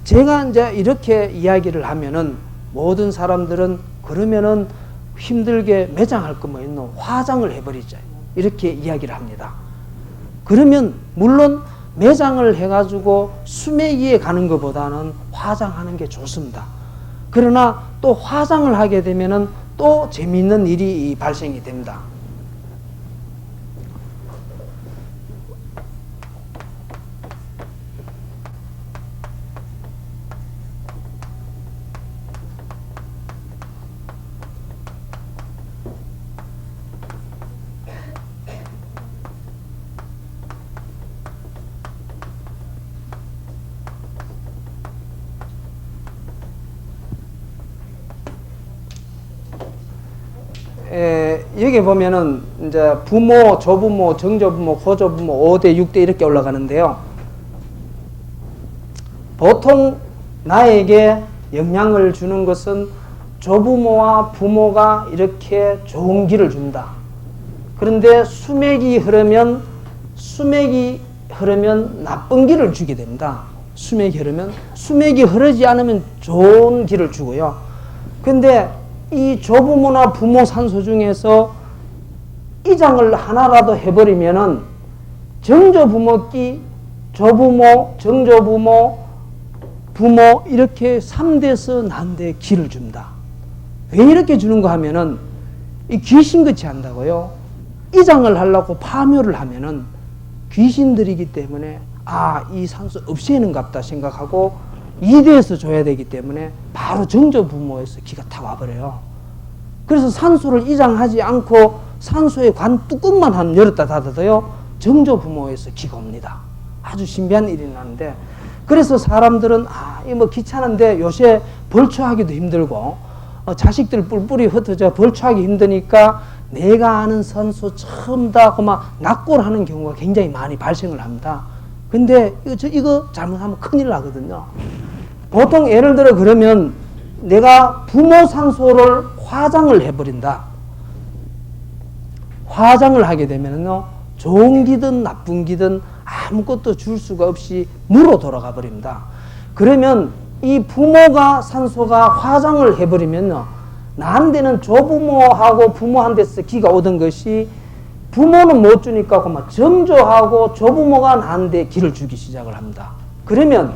제가 이제 이렇게 이야기를 하면은 모든 사람들은 그러면은 힘들게 매장할 거면 있노, 화장을 해버리자, 이렇게 이야기를 합니다. 그러면 물론 매장을 해가지고 수맥이에 가는 것보다는 화장하는 게 좋습니다. 그러나 또 화장을 하게 되면은 또 재미있는 일이 발생이 됩니다. 여기 보면은 이제 부모, 조부모, 정조부모, 고조부모 5대, 6대 이렇게 올라가는데요. 보통 나에게 영향을 주는 것은 조부모와 부모가 이렇게 좋은 길을 준다. 그런데 수맥이 흐르면 나쁜 길을 주게 됩니다. 수맥이 흐르지 않으면 좋은 길을 주고요. 근데 이 조부모나 부모 산소 중에서 이장을 하나라도 해버리면은 정조부모끼 조부모, 정조부모, 부모 이렇게 3대에서 난데 길을 줍니다. 왜 이렇게 주는가 하면은 이 귀신같이 한다고요. 이장을 하려고 파묘를 하면은 귀신들이기 때문에 이 산소 없애는갑다 생각하고 2대에서 줘야 되기 때문에 바로 정조부모에서 기가 다 와버려요. 그래서 산소를 이장하지 않고 산소의 관 뚜껑만 한 열었다 닫아도요 정조부모에서 기가 옵니다. 아주 신비한 일이 나는데, 그래서 사람들은 이 뭐 귀찮은데 요새 벌초하기도 힘들고 자식들 뿔뿔이 흩어져 벌초하기 힘드니까 내가 아는 산소 처음다 하고 막 낙골하는 경우가 굉장히 많이 발생을 합니다. 근데 이거 잘못하면 큰일 나거든요. 보통 예를 들어 그러면 내가 부모 산소를 화장을 해버린다. 화장을 하게 되면요 좋은 기든 나쁜 기든 아무것도 줄 수가 없이 무로 돌아가 버립니다. 그러면 이 부모가 산소가 화장을 해버리면요 나한테는 조부모하고 부모한테서 기가 오던 것이 부모는 못 주니까 그만 정조하고 조부모가 나한테 기를 주기 시작을 합니다. 그러면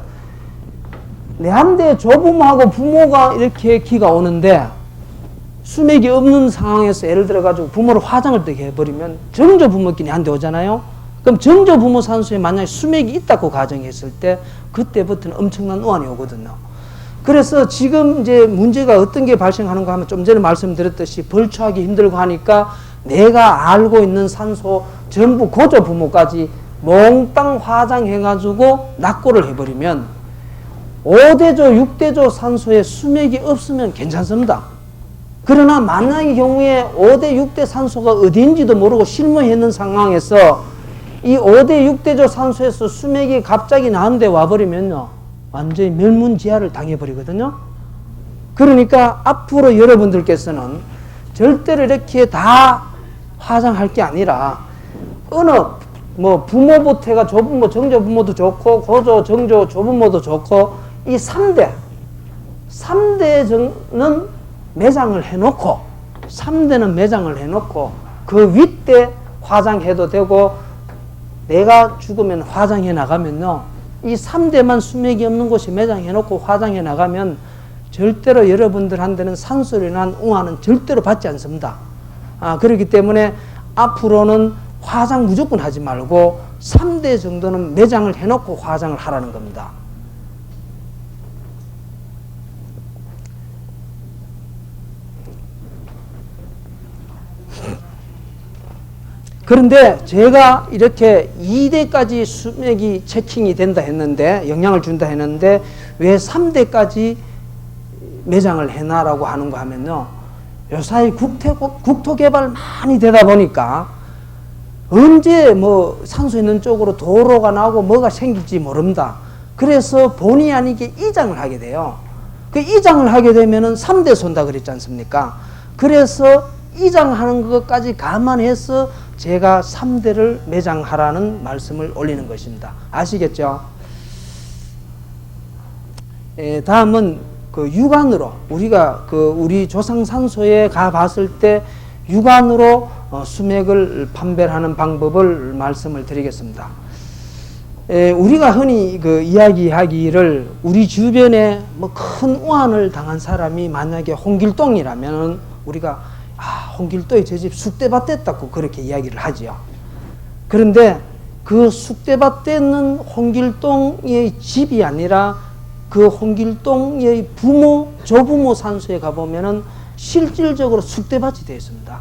내한테 조부모하고 부모가 이렇게 기가 오는데 수맥이 없는 상황에서 예를 들어 가지고 부모를 화장을 되게 해버리면 정조부모끼리 한테 오잖아요. 그럼 정조부모 산소에 만약에 수맥이 있다고 가정했을 때 그때부터는 엄청난 우환이 오거든요. 그래서 지금 이제 문제가 어떤 게 발생하는가 하면 좀 전에 말씀드렸듯이 벌초하기 힘들고 하니까 내가 알고 있는 산소 전부 고조부모까지 몽땅 화장해가지고 낙고를 해버리면 5대조, 6대조 산소에 수맥이 없으면 괜찮습니다. 그러나 만약의 경우에 5대, 6대 산소가 어디인지도 모르고 실무해 있는 상황에서 이 5대, 6대조 산소에서 수맥이 갑자기 나한테 와버리면요 완전히 멸문지하를 당해버리거든요. 그러니까 앞으로 여러분들께서는 절대로 이렇게 다 화장할 게 아니라 어느 뭐 부모부터 해가 조부모, 정조부모도 좋고 고조, 정조, 조부모도 좋고 이 3대는 매장을 해놓고 3대는 매장을 해놓고 그 윗대 화장해도 되고 내가 죽으면 화장해 나가면요 이 3대만 수맥이 없는 곳에 매장해놓고 화장해 나가면 절대로 여러분들한테는 산소로 인한 우환은 절대로 받지 않습니다. 그렇기 때문에 앞으로는 화장 무조건 하지 말고 3대 정도는 매장을 해놓고 화장을 하라는 겁니다. 그런데 제가 이렇게 2대까지 수맥이 체킹이 된다 했는데 영향을 준다 했는데 왜 3대까지 매장을 해놔라고 하는가 하면요 요사이 국토 개발 많이 되다 보니까 언제 뭐 산소 있는 쪽으로 도로가 나오고 뭐가 생길지 모릅니다. 그래서 본의 아니게 이장을 하게 돼요. 그 이장을 하게 되면은 3대 쏜다 그랬지 않습니까? 그래서 이장하는 것까지 감안해서 제가 3대를 매장하라는 말씀을 올리는 것입니다. 아시겠죠? 다음은 그 육안으로 우리가 우리 조상 산소에 가 봤을 때 육안으로 수맥을 판별하는 방법을 말씀을 드리겠습니다. 우리가 흔히 이야기하기를 우리 주변에 뭐 큰 우환을 당한 사람이 만약에 홍길동이라면 우리가 홍길동이 제 집 쑥대밭 됐다고 그렇게 이야기를 하지요. 그런데 그 쑥대밭 되는 홍길동의 집이 아니라 그 홍길동의 부모, 조부모 산소에 가보면은 실질적으로 쑥대밭이 되어 있습니다.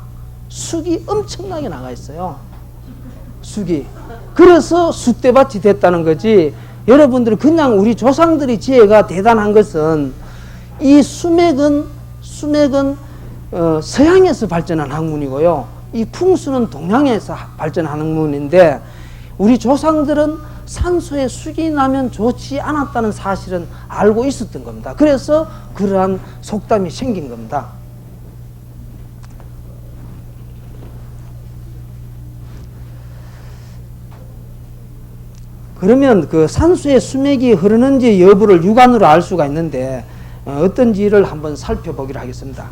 쑥이 엄청나게 나가 있어요. 쑥이. 그래서 쑥대밭이 됐다는 거지. 여러분들 그냥 우리 조상들의 지혜가 대단한 것은 이 수맥은 서양에서 발전한 학문이고요. 이 풍수는 동양에서 발전하는 학문인데 우리 조상들은 산소에 쑥이 나면 좋지 않았다는 사실은 알고 있었던 겁니다. 그래서 그러한 속담이 생긴 겁니다. 그러면 그 산소에 수맥이 흐르는지 여부를 육안으로 알 수가 있는데 어떤지를 한번 살펴보기로 하겠습니다.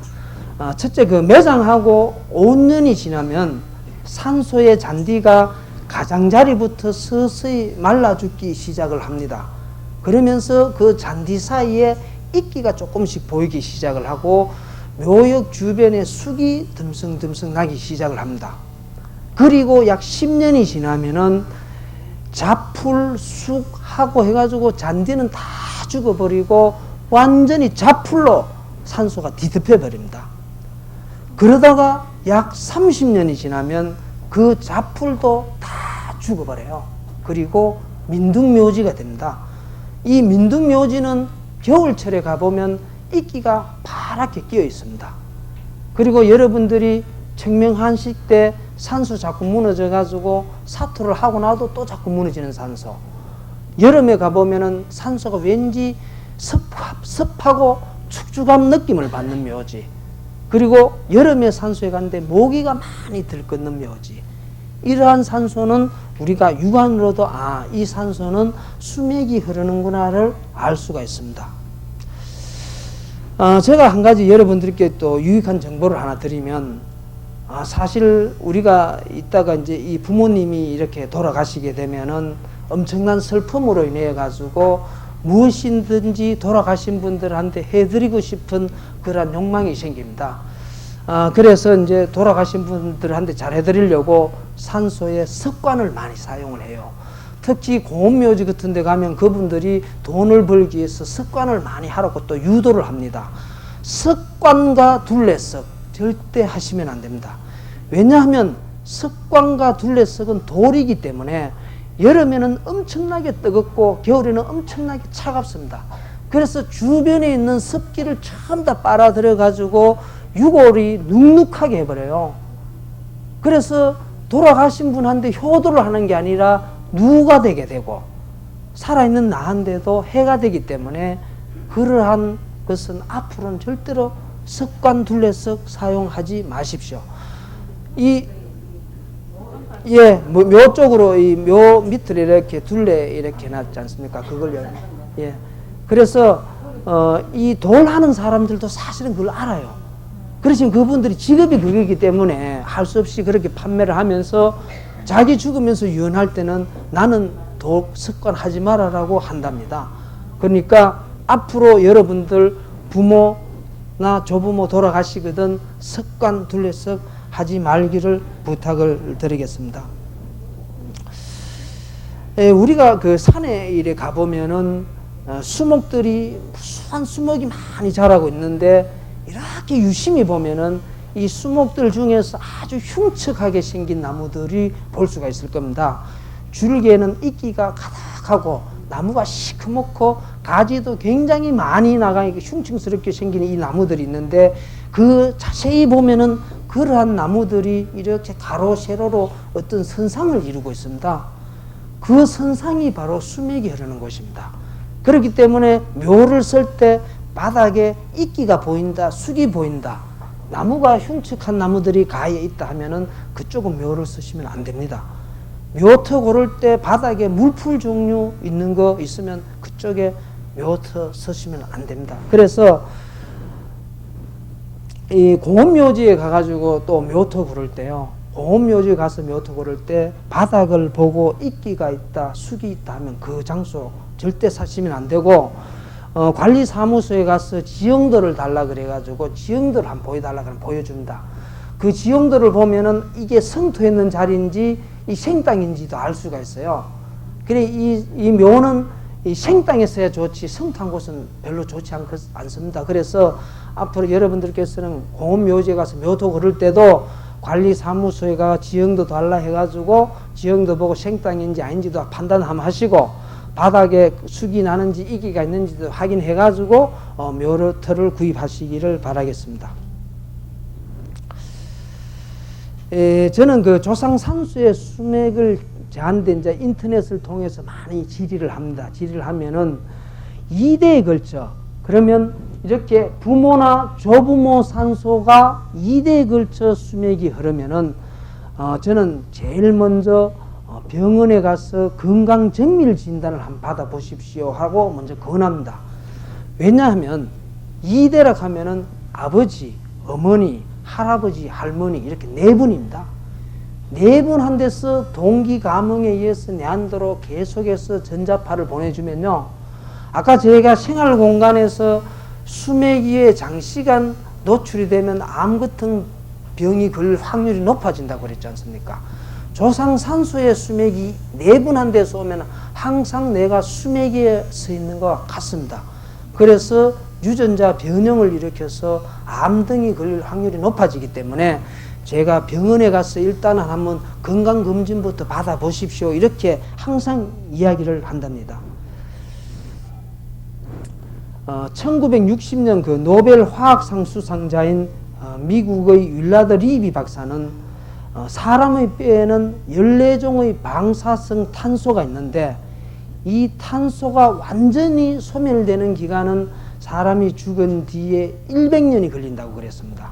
첫째, 그 매장하고 5년이 지나면 산소의 잔디가 가장자리부터 서서히 말라 죽기 시작을 합니다. 그러면서 그 잔디 사이에 이끼가 조금씩 보이기 시작을 하고 묘역 주변에 쑥이 듬성듬성 나기 시작을 합니다. 그리고 약 10년이 지나면은 자풀, 쑥하고 해가지고 잔디는 다 죽어버리고 완전히 자풀로 산소가 뒤덮여 버립니다. 그러다가 약 30년이 지나면 그 자풀도 다 죽어버려요. 그리고 민둥묘지가 됩니다. 이 민둥묘지는 겨울철에 가보면 이끼가 파랗게 끼어 있습니다. 그리고 여러분들이 청명한식 때 산소 자꾸 무너져 가지고 사투를 하고 나도 또 자꾸 무너지는 산소. 여름에 가보면은 산소가 왠지 습하고 축축한 느낌을 받는 묘지. 그리고 여름에 산소에 갔는데 모기가 많이 들끓는 묘지. 이러한 산소는 우리가 육안으로도 이 산소는 수맥이 흐르는구나를 알 수가 있습니다. 제가 한 가지 여러분들께 또 유익한 정보를 하나 드리면 사실 우리가 이따가 이제 이 부모님이 이렇게 돌아가시게 되면은 엄청난 슬픔으로 인해 가지고 무엇이든지 돌아가신 분들한테 해드리고 싶은 그런 욕망이 생깁니다. 그래서 이제 돌아가신 분들한테 잘 해드리려고 산소에 석관을 많이 사용을 해요. 특히 공업묘지 같은 데 가면 그분들이 돈을 벌기 위해서 석관을 많이 하라고 또 유도를 합니다. 석관과 둘레석 절대 하시면 안 됩니다. 왜냐하면 석관과 둘레석은 돌이기 때문에 여름에는 엄청나게 뜨겁고 겨울에는 엄청나게 차갑습니다. 그래서 주변에 있는 습기를 전부 다 빨아들여 가지고 유골이 눅눅하게 해버려요. 그래서 돌아가신 분한테 효도를 하는 게 아니라 누가 되게 되고 살아있는 나한테도 해가 되기 때문에 그러한 것은 앞으로는 절대로 석관 둘레석 사용하지 마십시오. 묘 쪽으로 이 묘 밑을 이렇게 둘레 이렇게 놨지 않습니까? 그걸요. 그래서 이 돌 하는 사람들도 사실은 그걸 알아요. 그래서 그분들이 직업이 그거기 때문에 할 수 없이 그렇게 판매를 하면서 자기 죽으면서 유언할 때는 나는 돌 습관 하지 말아라고 한답니다. 그러니까 앞으로 여러분들 부모나 조부모 돌아가시거든 습관 둘레석 하지 말기를 부탁을 드리겠습니다. 우리가 그 산에 이래 가보면은 수목들이 무수한 수목이 많이 자라고 있는데 이렇게 유심히 보면은 이 수목들 중에서 아주 흉측하게 생긴 나무들이 볼 수가 있을 겁니다. 줄기에는 이끼가 가득하고 나무가 시커멓고 가지도 굉장히 많이 나가 흉측스럽게 생긴 이 나무들이 있는데 그 자세히 보면은 그러한 나무들이 이렇게 가로 세로로 어떤 선상을 이루고 있습니다. 그 선상이 바로 수맥이 흐르는 곳입니다. 그렇기 때문에 묘를 쓸 때 바닥에 이끼가 보인다, 쑥이 보인다, 나무가 흉측한 나무들이 가에 있다 하면은 그쪽은 묘를 쓰시면 안 됩니다. 묘터 고를 때 바닥에 물풀 종류 있는 거 있으면 그쪽에 묘터 쓰시면 안 됩니다. 그래서 이 공업묘지에 가가지고 또 묘터 고를 때요, 공업묘지에 가서 묘터 고를 때 바닥을 보고 이끼가 있다, 쑥이 있다 하면 그 장소 절대 사시면 안 되고, 관리사무소에 가서 지형도를 달라 그래가지고 지형도를 한번 보여달라 그러면 보여줍니다. 그 지형도를 보면은 이게 성토했는 자리인지 이 생땅인지도 알 수가 있어요. 그래 이 묘는 이 생땅에서야 좋지 성토한 곳은 별로 좋지 않습니다. 그래서 앞으로 여러분들께서는 공업묘지에 가서 묘토 걸을 때도 관리사무소에 가 지형도 달라 해가지고 지형도 보고 생땅인지 아닌지도 판단 한번 하시고, 바닥에 쑥이 나는지 이끼가 있는지도 확인해가지고 묘터를 구입하시기를 바라겠습니다. 저는 그 조상 산수의 수맥을 제한된 이제 인터넷을 통해서 많이 질의를 합니다. 질의를 하면은 2대에 걸쳐, 그러면 이렇게 부모나 조부모 산소가 2대에 걸쳐 수맥이 흐르면은 저는 제일 먼저 병원에 가서 건강정밀 진단을 한번 받아보십시오 하고 먼저 권합니다. 왜냐하면 2대라 하면은 아버지, 어머니, 할아버지, 할머니 이렇게 4분입니다. 4분 한 데서 동기 감흥에 의해서 내한도로 계속해서 전자파를 보내주면요, 아까 제가 생활 공간에서 수맥위에 장시간 노출이 되면 암 같은 병이 걸릴 확률이 높아진다고 그랬지 않습니까? 조상 산소의 수맥이 4분 한 데서 오면 항상 내가 수맥에 서 있는 것과 같습니다. 그래서 유전자 변형을 일으켜서 암 등이 걸릴 확률이 높아지기 때문에 제가 병원에 가서 일단은 한번 건강검진부터 받아보십시오 이렇게 항상 이야기를 한답니다. 1960년 그 노벨 화학상 수상자인 미국의 윌라드 리비 박사는 사람의 뼈에는 14종의 방사성 탄소가 있는데 이 탄소가 완전히 소멸되는 기간은 사람이 죽은 뒤에 100년이 걸린다고 그랬습니다.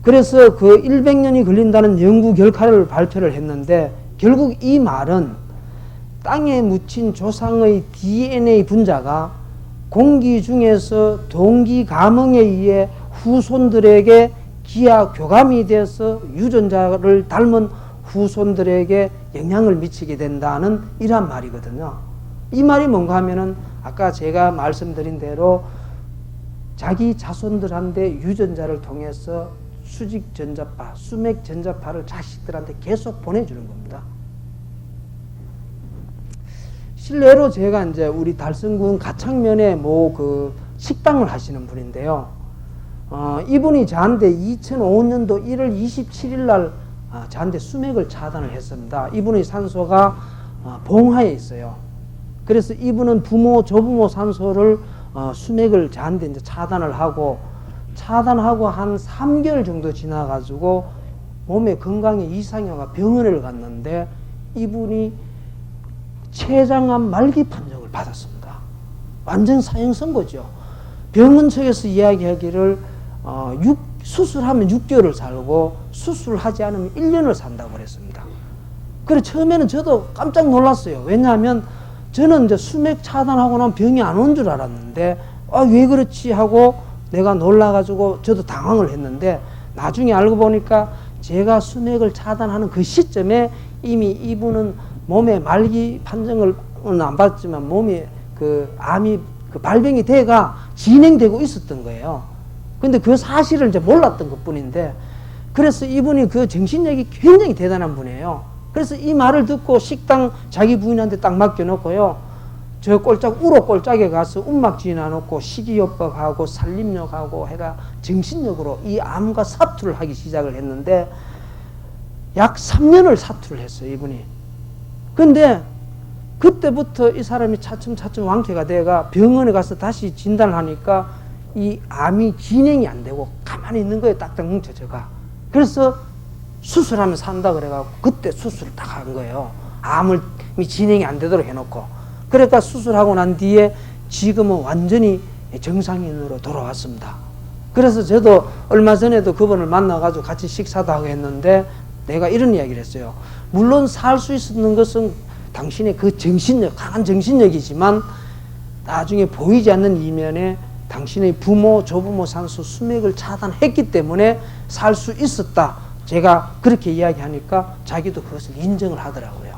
그래서 그 100년이 걸린다는 연구 결과를 발표를 했는데, 결국 이 말은 땅에 묻힌 조상의 DNA 분자가 공기 중에서 동기 감흥에 의해 후손들에게 기하 교감이 돼서 유전자를 닮은 후손들에게 영향을 미치게 된다는 이러한 말이거든요. 이 말이 뭔가 하면은 아까 제가 말씀드린 대로 자기 자손들한테 유전자를 통해서 수직 전자파, 수맥 전자파를 자식들한테 계속 보내주는 겁니다. 실례로 제가 이제 우리 달성군 가창면에 그 식당을 하시는 분인데요. 이분이 저한테 2005년도 1월 27일 날 저한테 수맥을 차단을 했습니다. 이분의 산소가 봉하에 있어요. 그래서 이분은 부모, 조부모 산소를 수맥을 저한테 이제 차단을 하고 한 3개월 정도 지나가지고 몸에 건강에 이상이 와 병원을 갔는데 이분이 췌장암 말기 판정을 받았습니다. 완전 사형 선고죠. 병원 측에서 이야기하기를 수술하면 6개월을 살고 수술하지 않으면 1년을 산다고 그랬습니다. 그래 처음에는 저도 깜짝 놀랐어요. 왜냐하면 저는 이제 수맥 차단하고 나면 병이 안 온 줄 알았는데 왜 그렇지 하고 내가 놀라가지고 저도 당황을 했는데, 나중에 알고 보니까 제가 수맥을 차단하는 그 시점에 이미 이분은 몸에 말기 판정을 안 받았지만 몸에 그 암이 그 발병이 돼가 진행되고 있었던 거예요. 근데 그 사실을 이제 몰랐던 것 뿐인데, 그래서 이분이 그 정신력이 굉장히 대단한 분이에요. 그래서 이 말을 듣고 식당 자기 부인한테 딱 맡겨놓고요, 저 우로 꼴짝에 가서 움막지나 놓고 식이요법하고 산림욕하고 해가 정신력으로 이 암과 사투를 하기 시작을 했는데 약 3년을 사투를 했어요, 이분이. 근데 그때부터 이 사람이 차츰차츰 완쾌가 돼가 병원에 가서 다시 진단을 하니까 이 암이 진행이 안 되고 가만히 있는 거에 딱딱 뭉쳐져가. 그래서 수술하면 산다 그래가지고 그때 수술을 딱 한 거예요. 암이 진행이 안 되도록 해놓고. 그러니까 수술하고 난 뒤에 지금은 완전히 정상인으로 돌아왔습니다. 그래서 저도 얼마 전에도 그분을 만나가지고 같이 식사도 하고 했는데 내가 이런 이야기를 했어요. 물론 살 수 있는 것은 당신의 그 정신력, 강한 정신력이지만 나중에 보이지 않는 이면에 당신의 부모, 조부모 산소 수맥을 차단했기 때문에 살 수 있었다. 제가 그렇게 이야기하니까 자기도 그것을 인정을 하더라고요.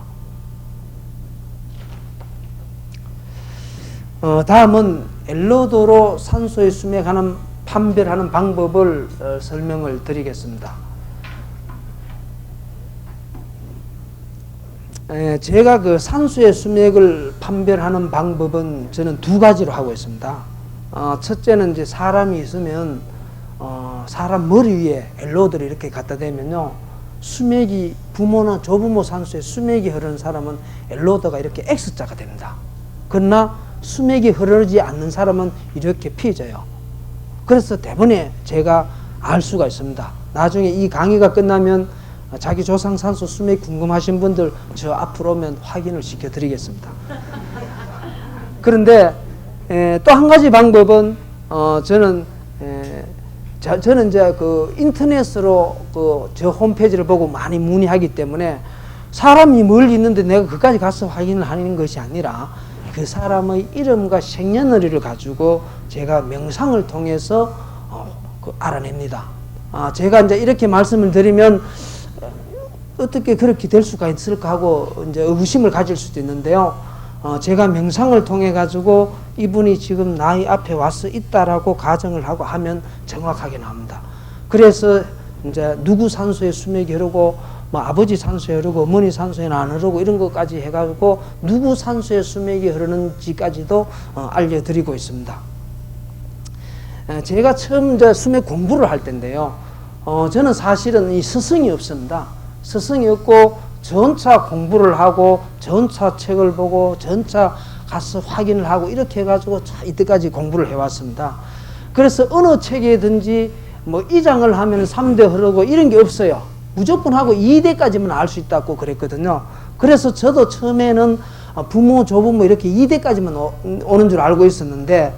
다음은 엘로도로 산소의 수맥하는 판별하는 방법을 설명을 드리겠습니다. 제가 그 산소의 수맥을 판별하는 방법은 저는 2가지로 하고 있습니다. 첫째는 이제 사람이 있으면 사람 머리 위에 엘로드를 이렇게 갖다 대면요, 수맥이 부모나 조부모 산소에 수맥이 흐르는 사람은 엘로드가 이렇게 X자가 됩니다. 그러나 수맥이 흐르지 않는 사람은 이렇게 피해져요. 그래서 대번에 제가 알 수가 있습니다. 나중에 이 강의가 끝나면 자기 조상 산소 수맥 궁금하신 분들 저 앞으로 오면 확인을 시켜드리겠습니다. 그런데 또 한 가지 방법은 저는 이제 그 인터넷으로 그 저 홈페이지를 보고 많이 문의하기 때문에 사람이 멀리 있는데 내가 그까지 가서 확인을 하는 것이 아니라 그 사람의 이름과 생년월일을 가지고 제가 명상을 통해서 알아냅니다. 제가 이제 이렇게 말씀을 드리면 어떻게 그렇게 될 수가 있을까 하고 이제 의구심을 가질 수도 있는데요. 제가 명상을 통해 가지고 이분이 지금 나의 앞에 와서 있다라고 가정을 하고 하면 정확하게 나옵니다. 그래서 이제 누구 산소에 수맥이 흐르고 뭐 아버지 산소에 흐르고 어머니 산소에는 안 흐르고 이런 것까지 해가지고 누구 산소에 수맥이 흐르는지까지도 알려드리고 있습니다. 제가 처음 이제 수맥 공부를 할 때인데요. 저는 사실은 이 스승이 없습니다. 스승이 없고 전차 공부를 하고 전차 책을 보고 전차 가서 확인을 하고 이렇게 해가지고 이때까지 공부를 해왔습니다. 그래서 어느 책이든지 뭐 2장을 하면 3대 흐르고 이런 게 없어요. 무조건 하고 2대까지만 알 수 있다고 그랬거든요. 그래서 저도 처음에는 부모, 조부모 이렇게 2대까지만 오는 줄 알고 있었는데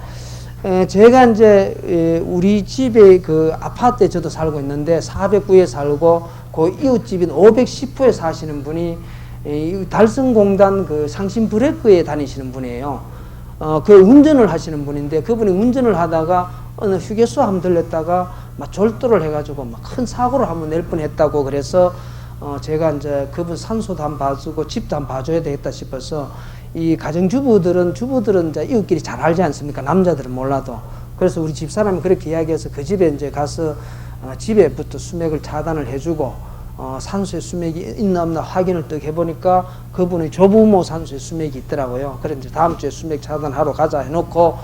제가 이제 우리 집에 그 아파트에 저도 살고 있는데 409에 살고 그 이웃집인 510호에 사시는 분이 달성공단 그 상심브레이크에 다니시는 분이에요. 그 운전을 하시는 분인데 그분이 운전을 하다가 어느 휴게소 한번 들렸다가 막 졸도를 해가지고 막 큰 사고를 한번 낼 뻔했다고 그래서 제가 이제 그분 산소도 한번 봐주고 집도 한번 봐줘야 되겠다 싶어서 이 가정주부들은 이제 이웃끼리 잘 알지 않습니까? 남자들은 몰라도. 그래서 우리 집사람이 그렇게 이야기해서 그 집에 이제 가서 집에부터 수맥을 차단을 해주고 산소에 수맥이 있나 없나 확인을 딱 해보니까 그분의 조부모 산소에 수맥이 있더라고요. 그래서 이제 다음 주에 수맥 차단하러 가자 해놓고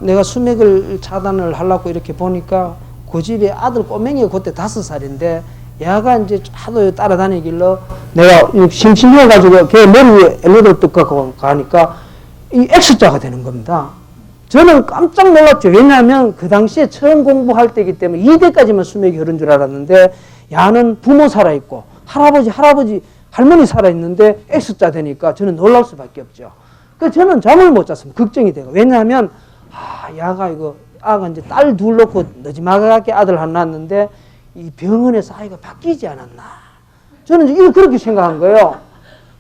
내가 수맥을 차단을 하려고 이렇게 보니까 그 집에 아들 꼬맹이가 그때 5살인데 얘가 이제 하도 따라다니길래 내가 심심해가지고 걔 머리 위에 엘리베이터 뜯고 가니까 이 X자가 되는 겁니다. 저는 깜짝 놀랐죠. 왜냐하면 그 당시에 처음 공부할 때이기 때문에 2대까지만 수맥이 흐른 줄 알았는데 야는 부모 살아있고 할아버지, 할머니 살아있는데 X자 되니까 저는 놀랄 수밖에 없죠. 그래서 저는 잠을 못 잤습니다. 걱정이 되고. 왜냐하면 야가 아가 이제 딸 둘 놓고 늦지막하게 아들 하나 낳았는데 이 병원에서 아이가 바뀌지 않았나. 저는 이거 그렇게 생각한 거예요.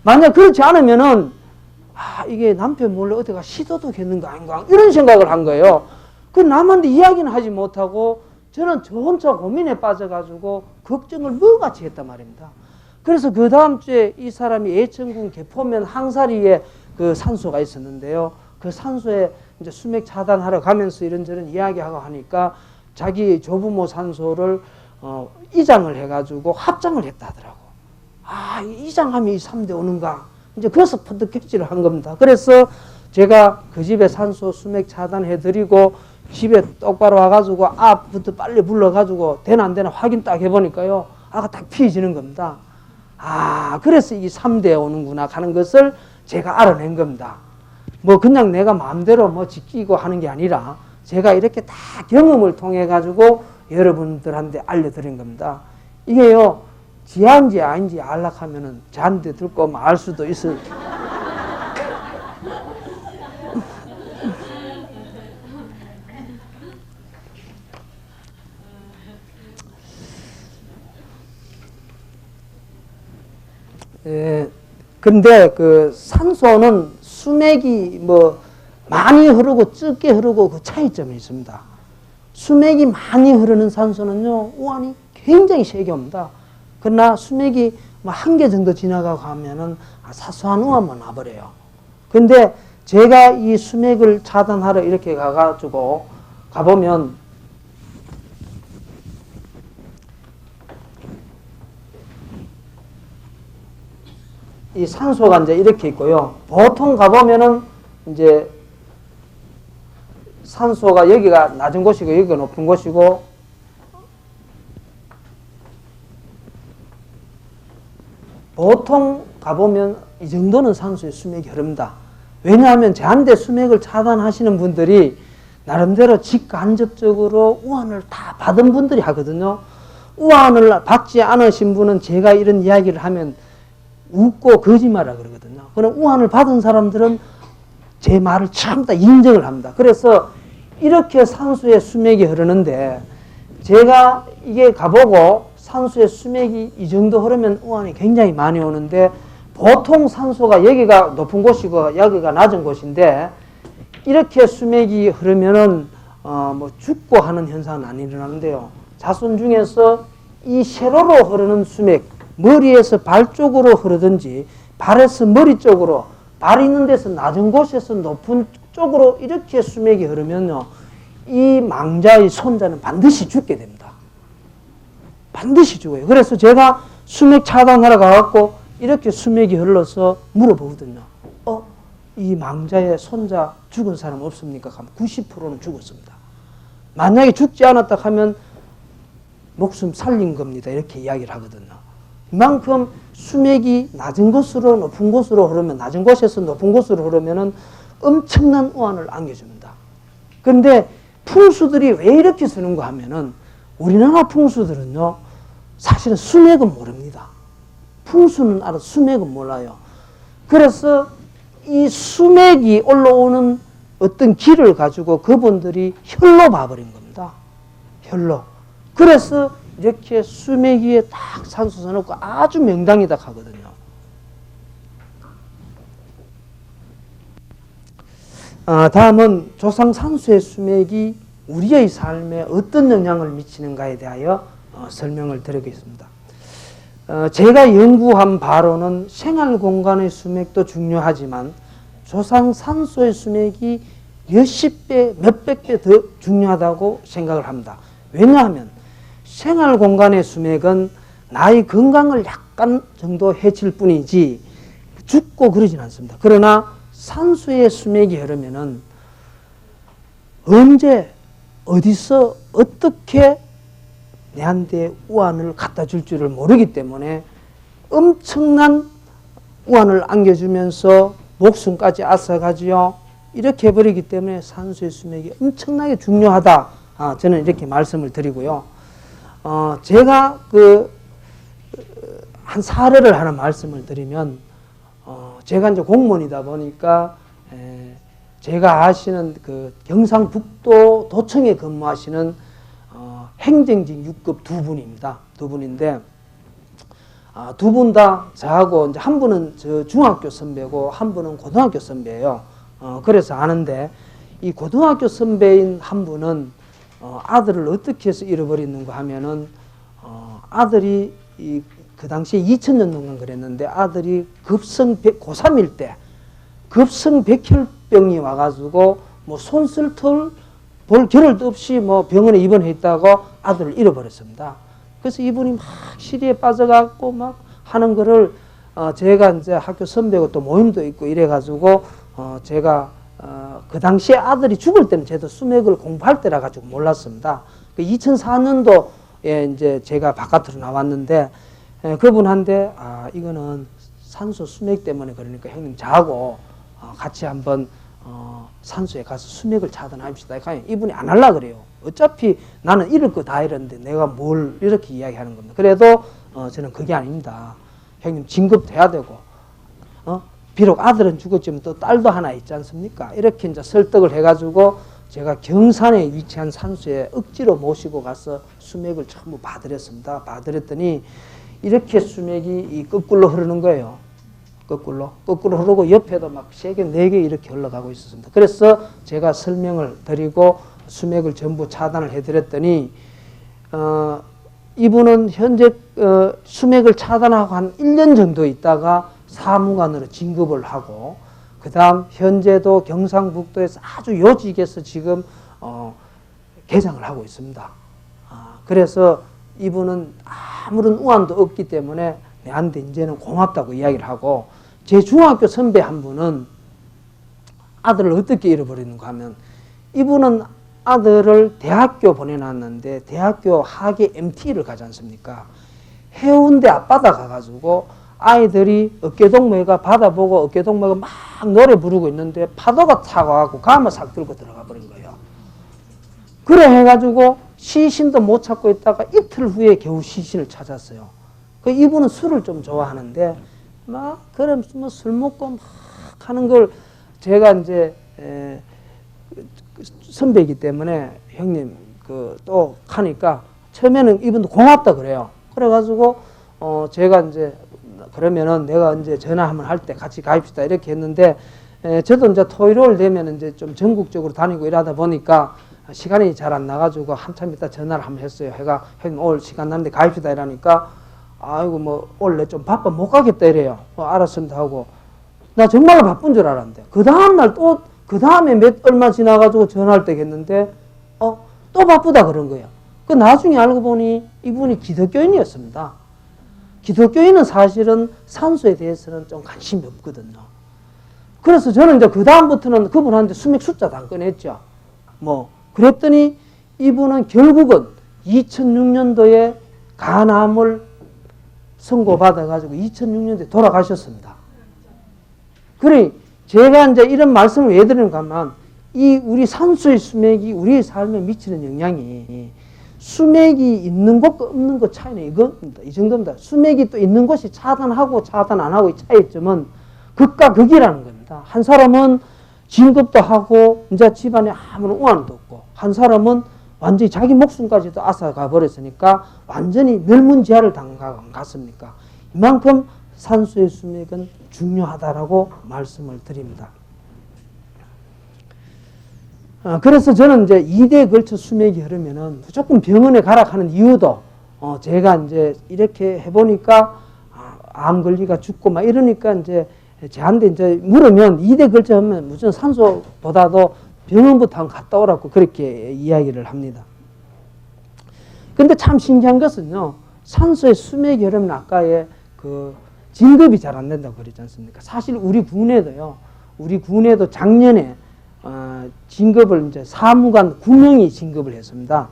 만약 그렇지 않으면은 이게 남편 몰래 어디가 시도도 했는 거 아닌가 이런 생각을 한 거예요. 그 남한테 이야기는 하지 못하고 저는 저 혼자 고민에 빠져가지고 걱정을 뭐같이 했단 말입니다. 그래서 그 다음 주에 이 사람이 예천군 개포면 항사리에 그 산소가 있었는데요. 그 산소에 이제 수맥 차단하러 가면서 이런저런 이야기하고 하니까 자기 조부모 산소를 이장을 해가지고 합장을 했다 하더라고. 이장하면 이 3대 오는가. 이제 그래서 퍼뜩 객지를 한 겁니다. 그래서 제가 그 집에 산소 수맥 차단해드리고 집에 똑바로 와가지고 앞부터 빨리 불러가지고 되나 안 되나 확인 딱 해보니까요. 아가 딱 피해지는 겁니다. 그래서 이 3대에 오는구나 하는 것을 제가 알아낸 겁니다. 뭐 그냥 내가 마음대로 뭐 지키고 하는 게 아니라 제가 이렇게 다 경험을 통해 가지고 여러분들한테 알려드린 겁니다. 이게요, 지한지 아닌지 알락 하면은 저한테 들고 알 수도 있어요. 근데 그 산소는 수맥이 뭐 많이 흐르고 적게 흐르고 그 차이점이 있습니다. 수맥이 많이 흐르는 산소는요, 우환이 굉장히 세게 옵니다. 그러나 수맥이 뭐 한 개 정도 지나가고 하면은 사소한 우환만 와버려요. 근데 제가 이 수맥을 차단하러 이렇게 가보면 이 산소가 이제 이렇게 있고요. 보통 가보면은 이제 산소가 여기가 낮은 곳이고 여기가 높은 곳이고 보통 가보면 이 정도는 산소의 수맥이 흐릅니다. 왜냐하면 제한테 수맥을 차단하시는 분들이 나름대로 직간접적으로 우환을 다 받은 분들이 하거든요. 우한을 받지 않으신 분은 제가 이런 이야기를 하면 웃고 거짓말이라 그러거든요. 그럼 우한을 받은 사람들은 제 말을 전부 다 인정을 합니다. 그래서 이렇게 산소의 수맥이 흐르는데 제가 이게 가보고 산소의 수맥이 이 정도 흐르면 우한이 굉장히 많이 오는데 보통 산소가 여기가 높은 곳이고 여기가 낮은 곳인데 이렇게 수맥이 흐르면은 뭐 죽고 하는 현상은 안 일어나는데요. 자손 중에서 이 세로로 흐르는 수맥, 머리에서 발 쪽으로 흐르든지 발에서 머리 쪽으로, 발 있는 데서 낮은 곳에서 높은 쪽으로 이렇게 수맥이 흐르면요, 이 망자의 손자는 반드시 죽게 됩니다. 반드시 죽어요. 그래서 제가 수맥 차단하러 가갖고 이렇게 수맥이 흘러서 물어보거든요. 이 망자의 손자 죽은 사람 없습니까? 하면 90%는 죽었습니다. 만약에 죽지 않았다 하면 목숨 살린 겁니다. 이렇게 이야기를 하거든요. 이만큼 수맥이 낮은 곳으로 높은 곳으로 흐르면, 낮은 곳에서 높은 곳으로 흐르면은 엄청난 우환을 안겨줍니다. 그런데 풍수들이 왜 이렇게 쓰는가 하면은 우리나라 풍수들은요, 사실은 수맥은 모릅니다. 풍수는 알아, 수맥은 몰라요. 그래서 이 수맥이 올라오는 어떤 길을 가지고 그분들이 혈로 봐버린 겁니다. 혈로. 그래서 이렇게 수맥 위에 딱 산소 써놓고 아주 명당이다 하거든요. 다음은 조상산수의 수맥이 우리의 삶에 어떤 영향을 미치는가에 대하여 설명을 드리겠습니다. 제가 연구한 바로는 생활공간의 수맥도 중요하지만 조상산소의 수맥이 몇십 배, 몇백 배 더 중요하다고 생각을 합니다. 왜냐하면 생활공간의 수맥은 나의 건강을 약간 정도 해칠 뿐이지 죽고 그러진 않습니다. 그러나 산소의 수맥이 흐르면은 언제 어디서 어떻게 내한테 우환을 갖다 줄 줄을 모르기 때문에 엄청난 우환을 안겨주면서 목숨까지 앗아가지요. 이렇게 해버리기 때문에 산소의 수맥이 엄청나게 중요하다. 저는 이렇게 말씀을 드리고요. 제가 한 사례를 하나 말씀을 드리면, 제가 이제 공무원이다 보니까, 제가 아시는 경상북도 도청에 근무하시는 행정직 6급 두 분입니다. 두 분인데, 두 분 다 저하고 이제 한 분은 저 중학교 선배고 한 분은 고등학교 선배예요. 그래서 아는데 이 고등학교 선배인 한 분은 아들을 어떻게 해서 잃어버렸는가 하면은 아들이 그 당시에 2000년도인가 그랬는데 아들이 고3일 때 급성 백혈병이 와가지고 뭐 손 쓸 털 볼 겨를도 없이 뭐 병원에 입원해 있다고 아들을 잃어버렸습니다. 그래서 이분이 막 시리에 빠져갖고 막 하는 거를 제가 이제 학교 선배고 또 모임도 있고 이래가지고 제가 그 당시에 아들이 죽을 때는 저도 수맥을 공부할 때라 가지고 몰랐습니다. 2004년도에 이제 제가 바깥으로 나왔는데 그분한테 이거는 산소 수맥 때문에 그러니까 형님 저하고 같이 한번 산소에 가서 수맥을 차단합시다. 이분이 안 하려고 그래요. 어차피 나는 잃을 거 다 잃었는데 내가 뭘 이렇게 이야기하는 겁니다. 그래도 저는 그게 아닙니다. 형님 진급돼야 되고 비록 아들은 죽었지만 또 딸도 하나 있지 않습니까? 이렇게 이제 설득을 해가지고 제가 경산에 위치한 산소에 억지로 모시고 가서 수맥을 전부 봐드렸습니다. 봐드렸더니 이렇게 수맥이 거꾸로 흐르는 거예요. 거꾸로 흐르고 옆에도 막 3개, 4개 이렇게 흘러가고 있었습니다. 그래서 제가 설명을 드리고 수맥을 전부 차단을 해드렸더니 이분은 현재 수맥을 차단하고 한 1년 정도 있다가 사무관으로 진급을 하고 그 다음 현재도 경상북도에서 아주 요직에서 지금 개장을 하고 있습니다. 그래서 이분은 아무런 우환도 없기 때문에 내한테 이제는 고맙다고 이야기를 하고 제 중학교 선배 한 분은 아들을 어떻게 잃어버리는가 하면 이분은 아들을 대학교 보내놨는데 대학교 하계 MT를 가지 않습니까? 해운대 앞바다 가가지고 아이들이 어깨동무회가 바다 보고 어깨동무회가 막 노래 부르고 있는데 파도가 차가지고 감을 싹 들고 들어가 버린 거예요. 그래 해가지고 시신도 못 찾고 있다가 이틀 후에 겨우 시신을 찾았어요. 그 이분은 술을 좀 좋아하는데 막 그럼 뭐 술 먹고 막 하는 걸 제가 이제 선배이기 때문에 형님 그 또 하니까 처음에는 이분도 고맙다 그래요. 그래가지고 제가 이제 그러면은 내가 이제 전화 한번 할 때 같이 가입시다 이렇게 했는데 저도 이제 토요일 되면 이제 좀 전국적으로 다니고 이러다 보니까 시간이 잘 안 나가지고 한참 있다 전화를 한번 했어요. 해가 형님 오늘 시간 나는데 가입시다 이러니까 아이고 뭐 원래 좀 바빠 못 가겠다 이래요. 알았습니다 하고 나 정말 바쁜 줄 알았는데 그 다음날 또 그 다음에 얼마 지나가지고 전화할 때 했는데 또 바쁘다 그런 거예요. 그 나중에 알고 보니 이분이 기독교인이었습니다. 기독교인은 사실은 산소에 대해서는 좀 관심이 없거든요. 그래서 저는 이제 그 다음부터는 그분한테 수맥 숫자도 안 꺼냈죠. 뭐 그랬더니 이분은 결국은 2006년도에 간암을 선고받아가지고 2006년도에 돌아가셨습니다. 그래 제가 이제 이런 말씀을 왜 드리는가 하면 이 우리 산소의 수맥이 우리의 삶에 미치는 영향이 수맥이 있는 곳과 없는 것 차이는 이겁니다. 이 정도입니다. 수맥이 또 있는 곳이 차단하고 차단 안 하고의 차이점은 극과 극이라는 겁니다. 한 사람은 진급도 하고 이제 집안에 아무런 우환도 없고 한 사람은 완전히 자기 목숨까지도 앗아가 버렸으니까 완전히 멸문지하를 당한 것 같습니까? 이만큼 산소의 수맥은 중요하다라고 말씀을 드립니다. 그래서 저는 이제 2대에 걸쳐 수맥이 흐르면은 무조건 병원에 가라 하는 이유도 제가 이제 이렇게 해보니까 암 걸리가 죽고 막 이러니까 이제 저한테 이제 물으면 2대 걸쳐 하면 무슨 산소보다도 병원부터 한번 갔다 오라고 그렇게 이야기를 합니다. 근데 참 신기한 것은요, 산소의 수맥이 흐르면 아까의 그 진급이 잘 안 된다고 그러지 않습니까? 사실 우리 군에도 작년에 진급을 이제 사무관 9명이 진급을 했습니다.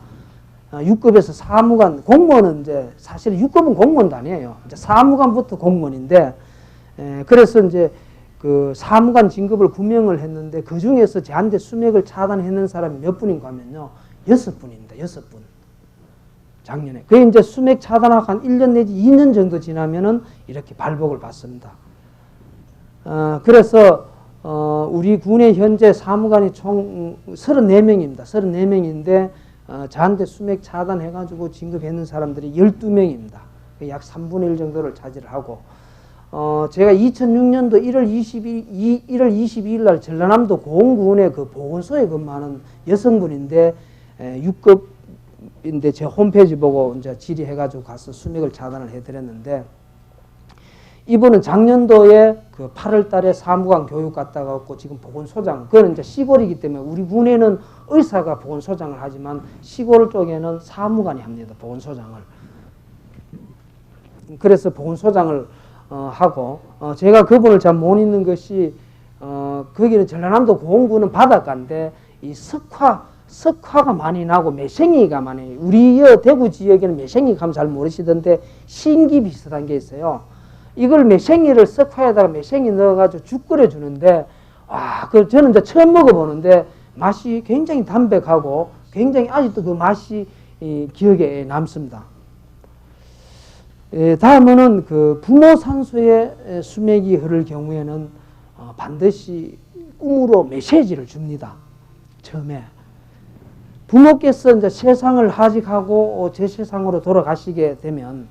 6급에서 사무관, 공무원은 이제 사실 6급은 공무원도 아니에요. 이제 사무관부터 공무원인데, 그래서 이제 그 사무관 진급을 9명을 했는데 그 중에서 제한테 수맥을 차단했는 사람이 몇 분인가 하면요. 6분입니다. 6분. 작년에. 그게 이제 수맥 차단하고 한 1년 내지 2년 정도 지나면은 이렇게 발복을 받습니다. 그래서 우리 군의 현재 사무관이 총 34명입니다. 34명인데 저한테 수맥 차단해가지고 진급했는 사람들이 12명입니다. 약 3분의 1 정도를 차지를 하고 제가 2006년도 1월 22일 날 전라남도 고흥군의 그 보건소에 근무하는 여성분인데 6급인데 제 홈페이지 보고 이제 질의해가지고 가서 수맥을 차단을 해드렸는데 이분은 작년도에 그 8월 달에 사무관 교육 갔다가 왔고 지금 보건소장, 그거는 이제 시골이기 때문에 우리 군에는 의사가 보건소장을 하지만 시골 쪽에는 사무관이 합니다. 보건소장을. 그래서 보건소장을 하고 제가 그분을 잘 못 잊는 것이 거기는 전라남도 고흥군은 바닷가인데 이 석화가 많이 나고 매생이가 많이, 우리 대구 지역에는 매생이 가면 잘 모르시던데 신기 비슷한 게 있어요. 이걸 매생이를 석화에다가 매생이 넣어가지고 죽 끓여주는데, 저는 이제 처음 먹어보는데 맛이 굉장히 담백하고 굉장히 아직도 그 맛이 기억에 남습니다. 다음은 그 부모 산소에 수맥이 흐를 경우에는 반드시 꿈으로 메시지를 줍니다. 처음에. 부모께서 이제 세상을 하직하고 제 세상으로 돌아가시게 되면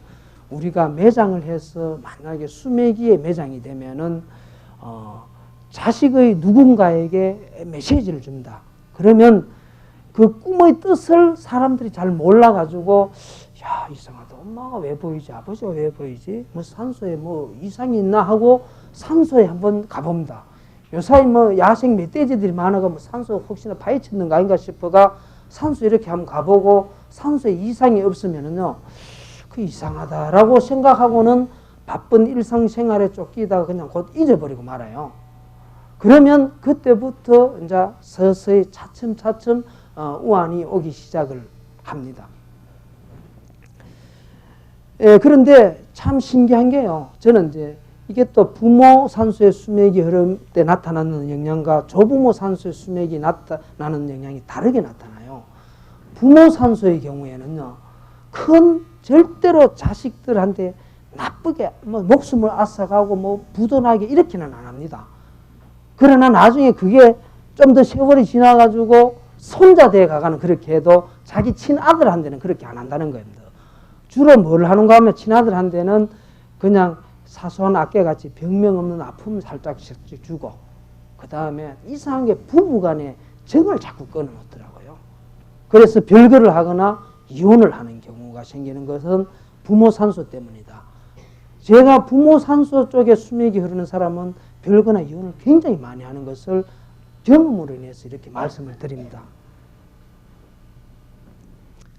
우리가 매장을 해서 만약에 수맥이의 매장이 되면은 자식의 누군가에게 메시지를 줍니다. 그러면 그 꿈의 뜻을 사람들이 잘 몰라가지고 야, 이상하다. 엄마가 왜 보이지? 아버지가 왜 보이지? 뭐 산소에 뭐 이상이 있나 하고 산소에 한번 가봅니다. 요사이 뭐 야생 멧돼지들이 많아가 뭐 산소 혹시나 파헤쳤는가 아닌가 싶어가 산소 이렇게 한번 가보고 산소에 이상이 없으면은요, 그 이상하다라고 생각하고는 바쁜 일상생활에 쫓기다가 그냥 곧 잊어버리고 말아요. 그러면 그때부터 이제 서서히 차츰차츰 우환이 오기 시작을 합니다. 그런데 참 신기한 게요. 저는 이제 이게 또 부모 산소의 수맥이 흐름 때 나타나는 영향과 조부모 산소의 수맥이 나타나는 영향이 다르게 나타나요. 부모 산소의 경우에는요, 큰 절대로 자식들한테 나쁘게 뭐 목숨을 앗아가고 뭐 부도나게 이렇게는 안 합니다. 그러나 나중에 그게 좀 더 세월이 지나가지고 손자 돼 가가는 그렇게 해도 자기 친아들한테는 그렇게 안 한다는 겁니다. 주로 뭘 하는가 하면 친아들한테는 그냥 사소한 악계같이 병명 없는 아픔을 살짝씩 주고, 그 다음에 이상한 게 부부간에 정을 자꾸 끊어놓더라고요. 그래서 별거를 하거나 이혼을 하는 경우가 생기는 것은 부모 산소 때문이다. 제가 부모 산소 쪽에 수맥이 흐르는 사람은 별거나 이혼을 굉장히 많이 하는 것을 경험으로 인해서 이렇게 말씀을 드립니다.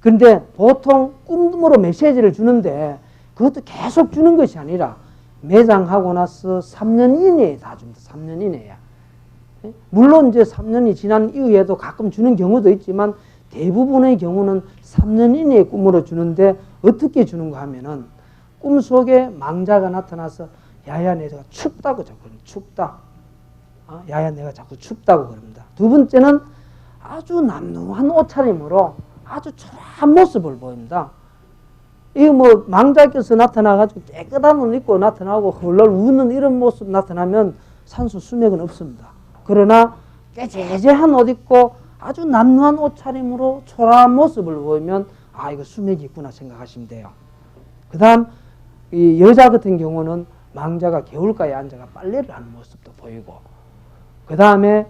그런데 보통 꿈으로 메시지를 주는데 그것도 계속 주는 것이 아니라 매장하고 나서 3년 이내에 다 줍니다. 3년 이내에. 물론 이제 3년이 지난 이후에도 가끔 주는 경우도 있지만 대부분의 경우는 3년 이내에 꿈으로 주는데, 어떻게 주는가 하면은 꿈속에 망자가 나타나서 야야 내가 춥다고 자꾸 춥다. 야야 내가 자꾸 춥다고 그럽니다. 두 번째는 아주 남루한 옷차림으로 아주 초라한 모습을 보입니다. 이거 뭐 망자께서 나타나가지고 깨끗한 옷 입고 나타나고 헐렁 우는 이런 모습 나타나면 산소 수맥은 없습니다. 그러나 깨재재한 옷 입고 아주 남루한 옷차림으로 초라한 모습을 보이면 아, 이거 수맥이 있구나 생각하시면 돼요. 그 다음 이 여자 같은 경우는 망자가 개울가에 앉아가 빨래를 하는 모습도 보이고, 그 다음에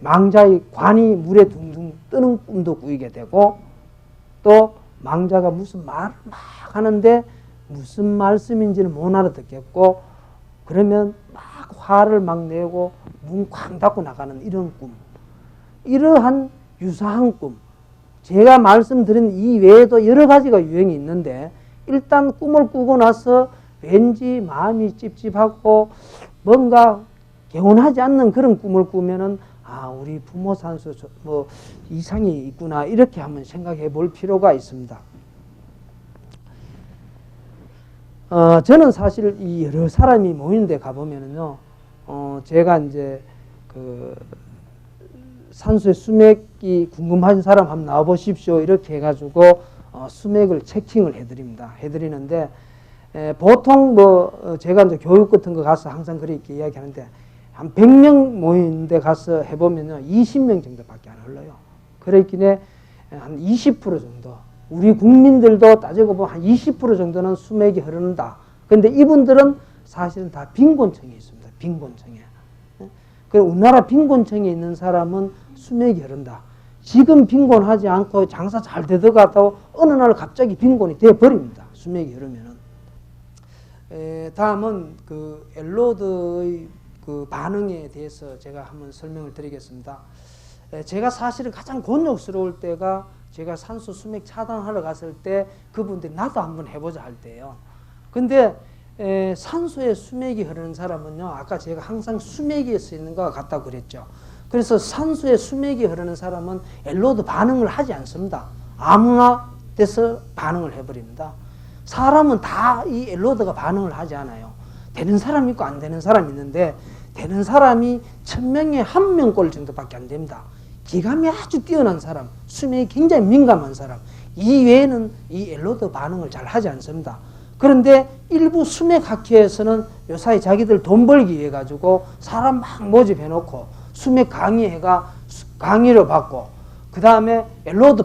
망자의 관이 물에 둥둥 뜨는 꿈도 꾸이게 되고, 또 망자가 무슨 말을 막 하는데 무슨 말씀인지는 못 알아듣겠고, 그러면 막 화를 막 내고 문 쾅 닫고 나가는 이런 꿈, 이러한 유사한 꿈, 제가 말씀드린 이 외에도 여러 가지가 유형이 있는데, 일단 꿈을 꾸고 나서 왠지 마음이 찝찝하고 뭔가 개운하지 않는 그런 꿈을 꾸면은 아, 우리 부모 산소 뭐 이상이 있구나, 이렇게 한번 생각해 볼 필요가 있습니다. 저는 사실 이 여러 사람이 모이는 데 가보면은요, 제가 이제 그 산소의 수맥이 궁금한 사람 한번 나와보십시오, 이렇게 해가지고 수맥을 체킹을 해드립니다. 해드리는데, 보통 뭐 제가 이제 교육 같은 거 가서 항상 그렇게 이야기하는데, 한 100명 모이는 데 가서 해보면요, 20명 정도밖에 안 흘러요. 그렇기에 한 20% 정도, 우리 국민들도 따지고 보면 한 20% 정도는 수맥이 흐른다. 그런데 이분들은 사실은 다 빈곤층에 있습니다. 빈곤층에. 그리고 우리나라 빈곤층에 있는 사람은 수맥이 흐른다. 지금 빈곤하지 않고 장사 잘 되다가도 어느 날 갑자기 빈곤이 되어버립니다. 수맥이 흐르면은. 다음은 그 엘로드의 그 반응에 대해서 제가 한번 설명을 드리겠습니다. 제가 사실은 가장 곤욕스러울 때가 제가 산소 수맥 차단하러 갔을 때 그분들이 나도 한번 해보자 할 때예요. 근데 산소에 수맥이 흐르는 사람은요, 아까 제가 항상 수맥이 쓰이는 것 같다고 그랬죠. 그래서 산소에 수맥이 흐르는 사람은 엘로드 반응을 하지 않습니다. 아무나 돼서 반응을 해버립니다. 사람은 다 이 엘로드가 반응을 하지 않아요. 되는 사람이 있고 안 되는 사람이 있는데, 되는 사람이 1000명에 1명꼴 정도밖에 안 됩니다. 기감이 아주 뛰어난 사람, 수맥이 굉장히 민감한 사람, 이 외에는 이 엘로드 반응을 잘 하지 않습니다. 그런데 일부 수맥학회에서는 요사이 자기들 돈 벌기 위해 가지고 사람 막 모집해놓고 수맥 강의회가 강의를 받고, 그 다음에 엘로드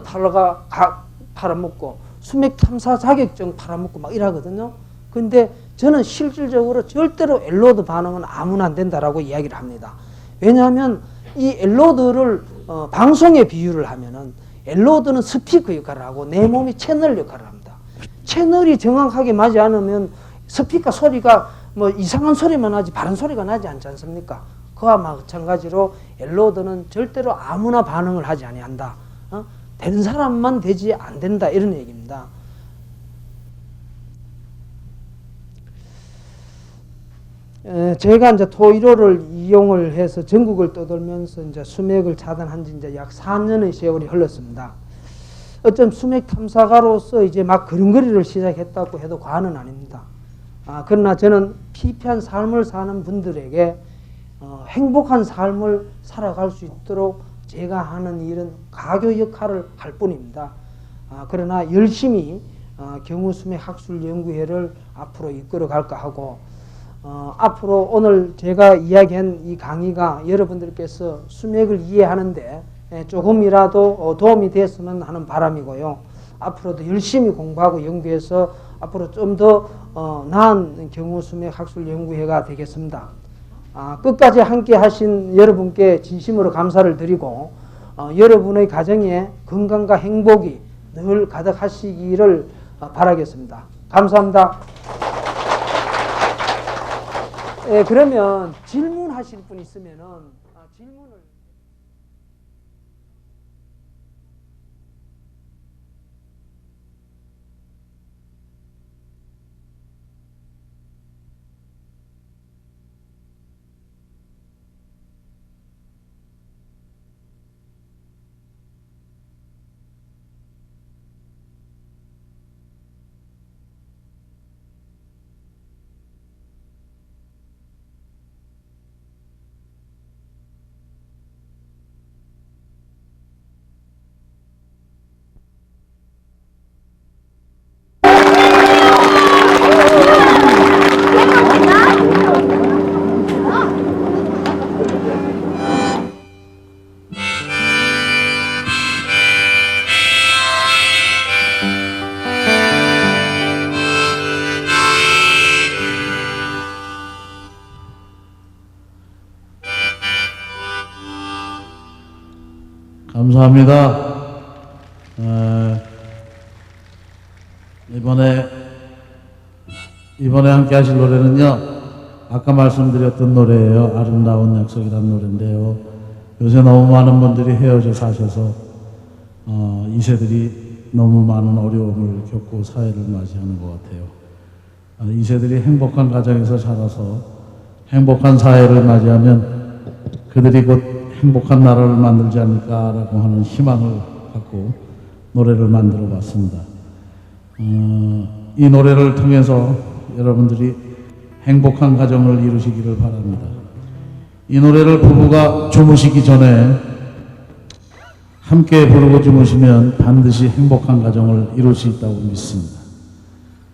팔아먹고 수맥 탐사 자격증 팔아먹고 막 이러거든요. 근데 저는 실질적으로 절대로 엘로드 반응은 아무나 안 된다라고 이야기를 합니다. 왜냐하면 이 엘로드를 방송에 비유를 하면은, 엘로드는 스피커 역할을 하고 내 몸이 채널 역할을 합니다. 채널이 정확하게 맞지 않으면 스피커 소리가 뭐 이상한 소리만 나지 바른 소리가 나지 않지 않습니까? 그와 마찬가지로 엘로드는 절대로 아무나 반응을 하지 아니한다. 되는 사람만 되지 안 된다, 이런 얘기입니다. 제가 이제 토1호를 이용을 해서 전국을 떠돌면서 이제 수맥을 차단한 지 이제 약 4년의 세월이 흘렀습니다. 어쩜 수맥 탐사가로서 이제 막 걸음걸이를 시작했다고 해도 과언은 아닙니다. 그러나 저는 피폐한 삶을 사는 분들에게 행복한 삶을 살아갈 수 있도록 제가 하는 일은 가교 역할을 할 뿐입니다. 그러나 열심히 경우수맥 학술연구회를 앞으로 이끌어 갈까 하고, 앞으로 오늘 제가 이야기한 이 강의가 여러분들께서 수맥을 이해하는데 조금이라도 도움이 됐으면 하는 바람이고요. 앞으로도 열심히 공부하고 연구해서 앞으로 좀 더 나은 경우수맥 학술연구회가 되겠습니다. 끝까지 함께 하신 여러분께 진심으로 감사를 드리고, 여러분의 가정에 건강과 행복이 늘 가득하시기를 바라겠습니다. 감사합니다. 그러면 질문하실 분 있으면은 질문을. 감사합니다. 이번에 함께 하실 노래는요, 아까 말씀드렸던 노래예요. 아름다운 약속이라는 노래인데요. 요새 너무 많은 분들이 헤어져 사셔서 2세들이 너무 많은 어려움을 겪고 사회를 맞이하는 것 같아요. 2세들이 행복한 가정에서 자라서 행복한 사회를 맞이하면 그들이 곧 행복한 나라를 만들지 않을까라고 하는 희망을 갖고 노래를 만들어 봤습니다. 이 노래를 통해서 여러분들이 행복한 가정을 이루시기를 바랍니다. 이 노래를 부부가 주무시기 전에 함께 부르고 주무시면 반드시 행복한 가정을 이룰 수 있다고 믿습니다.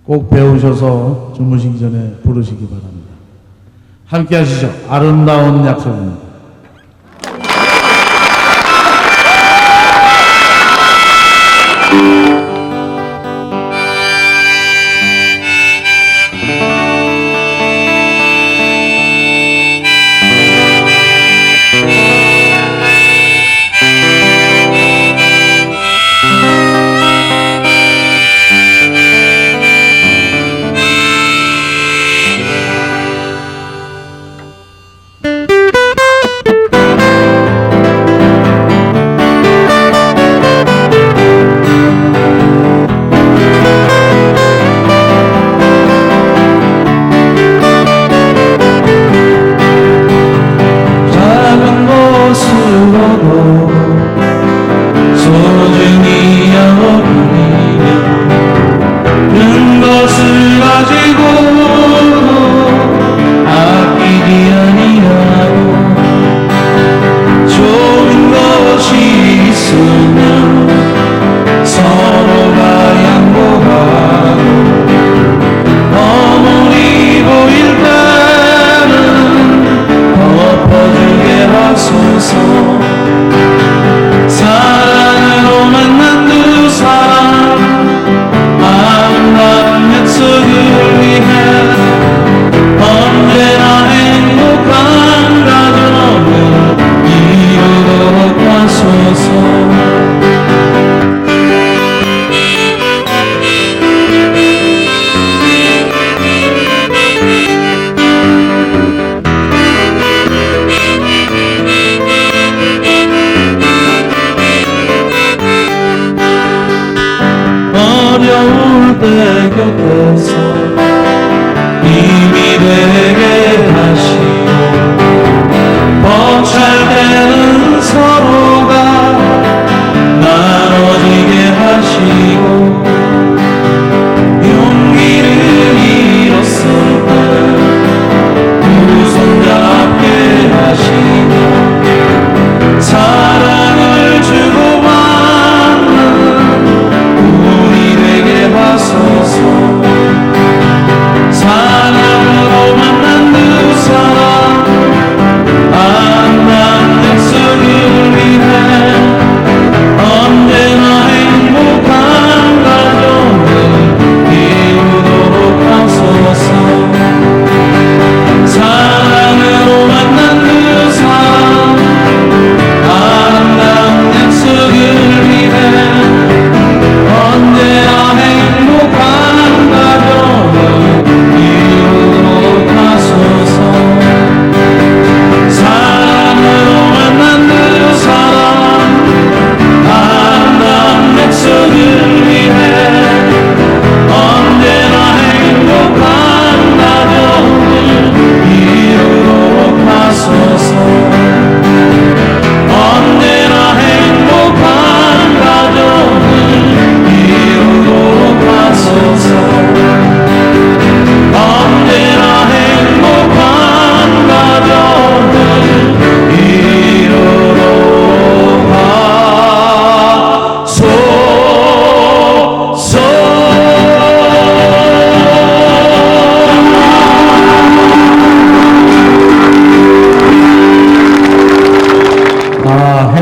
꼭 배우셔서 주무시기 전에 부르시기 바랍니다. 함께 하시죠. 아름다운 약속입니다.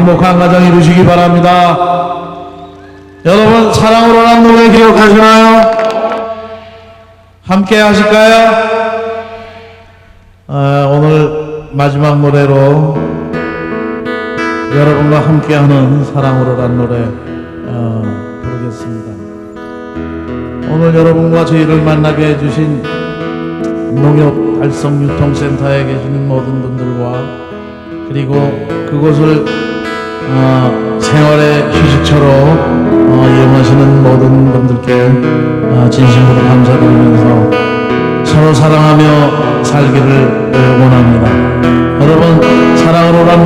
행복한 가정 이루시기 바랍니다. 여러분 사랑으로란 노래 기억하시나요? 함께 하실까요? 오늘 마지막 노래로 여러분과 함께하는 사랑으로란 노래 부르겠습니다. 오늘 여러분과 저희를 만나게 해주신 농협달성유통센터에 계시는 모든 분들과 그리고 그곳을 생활의 휴식처로 이용하시는 모든 분들께 진심으로 감사드리면서 서로 사랑하며 살기를 원합니다.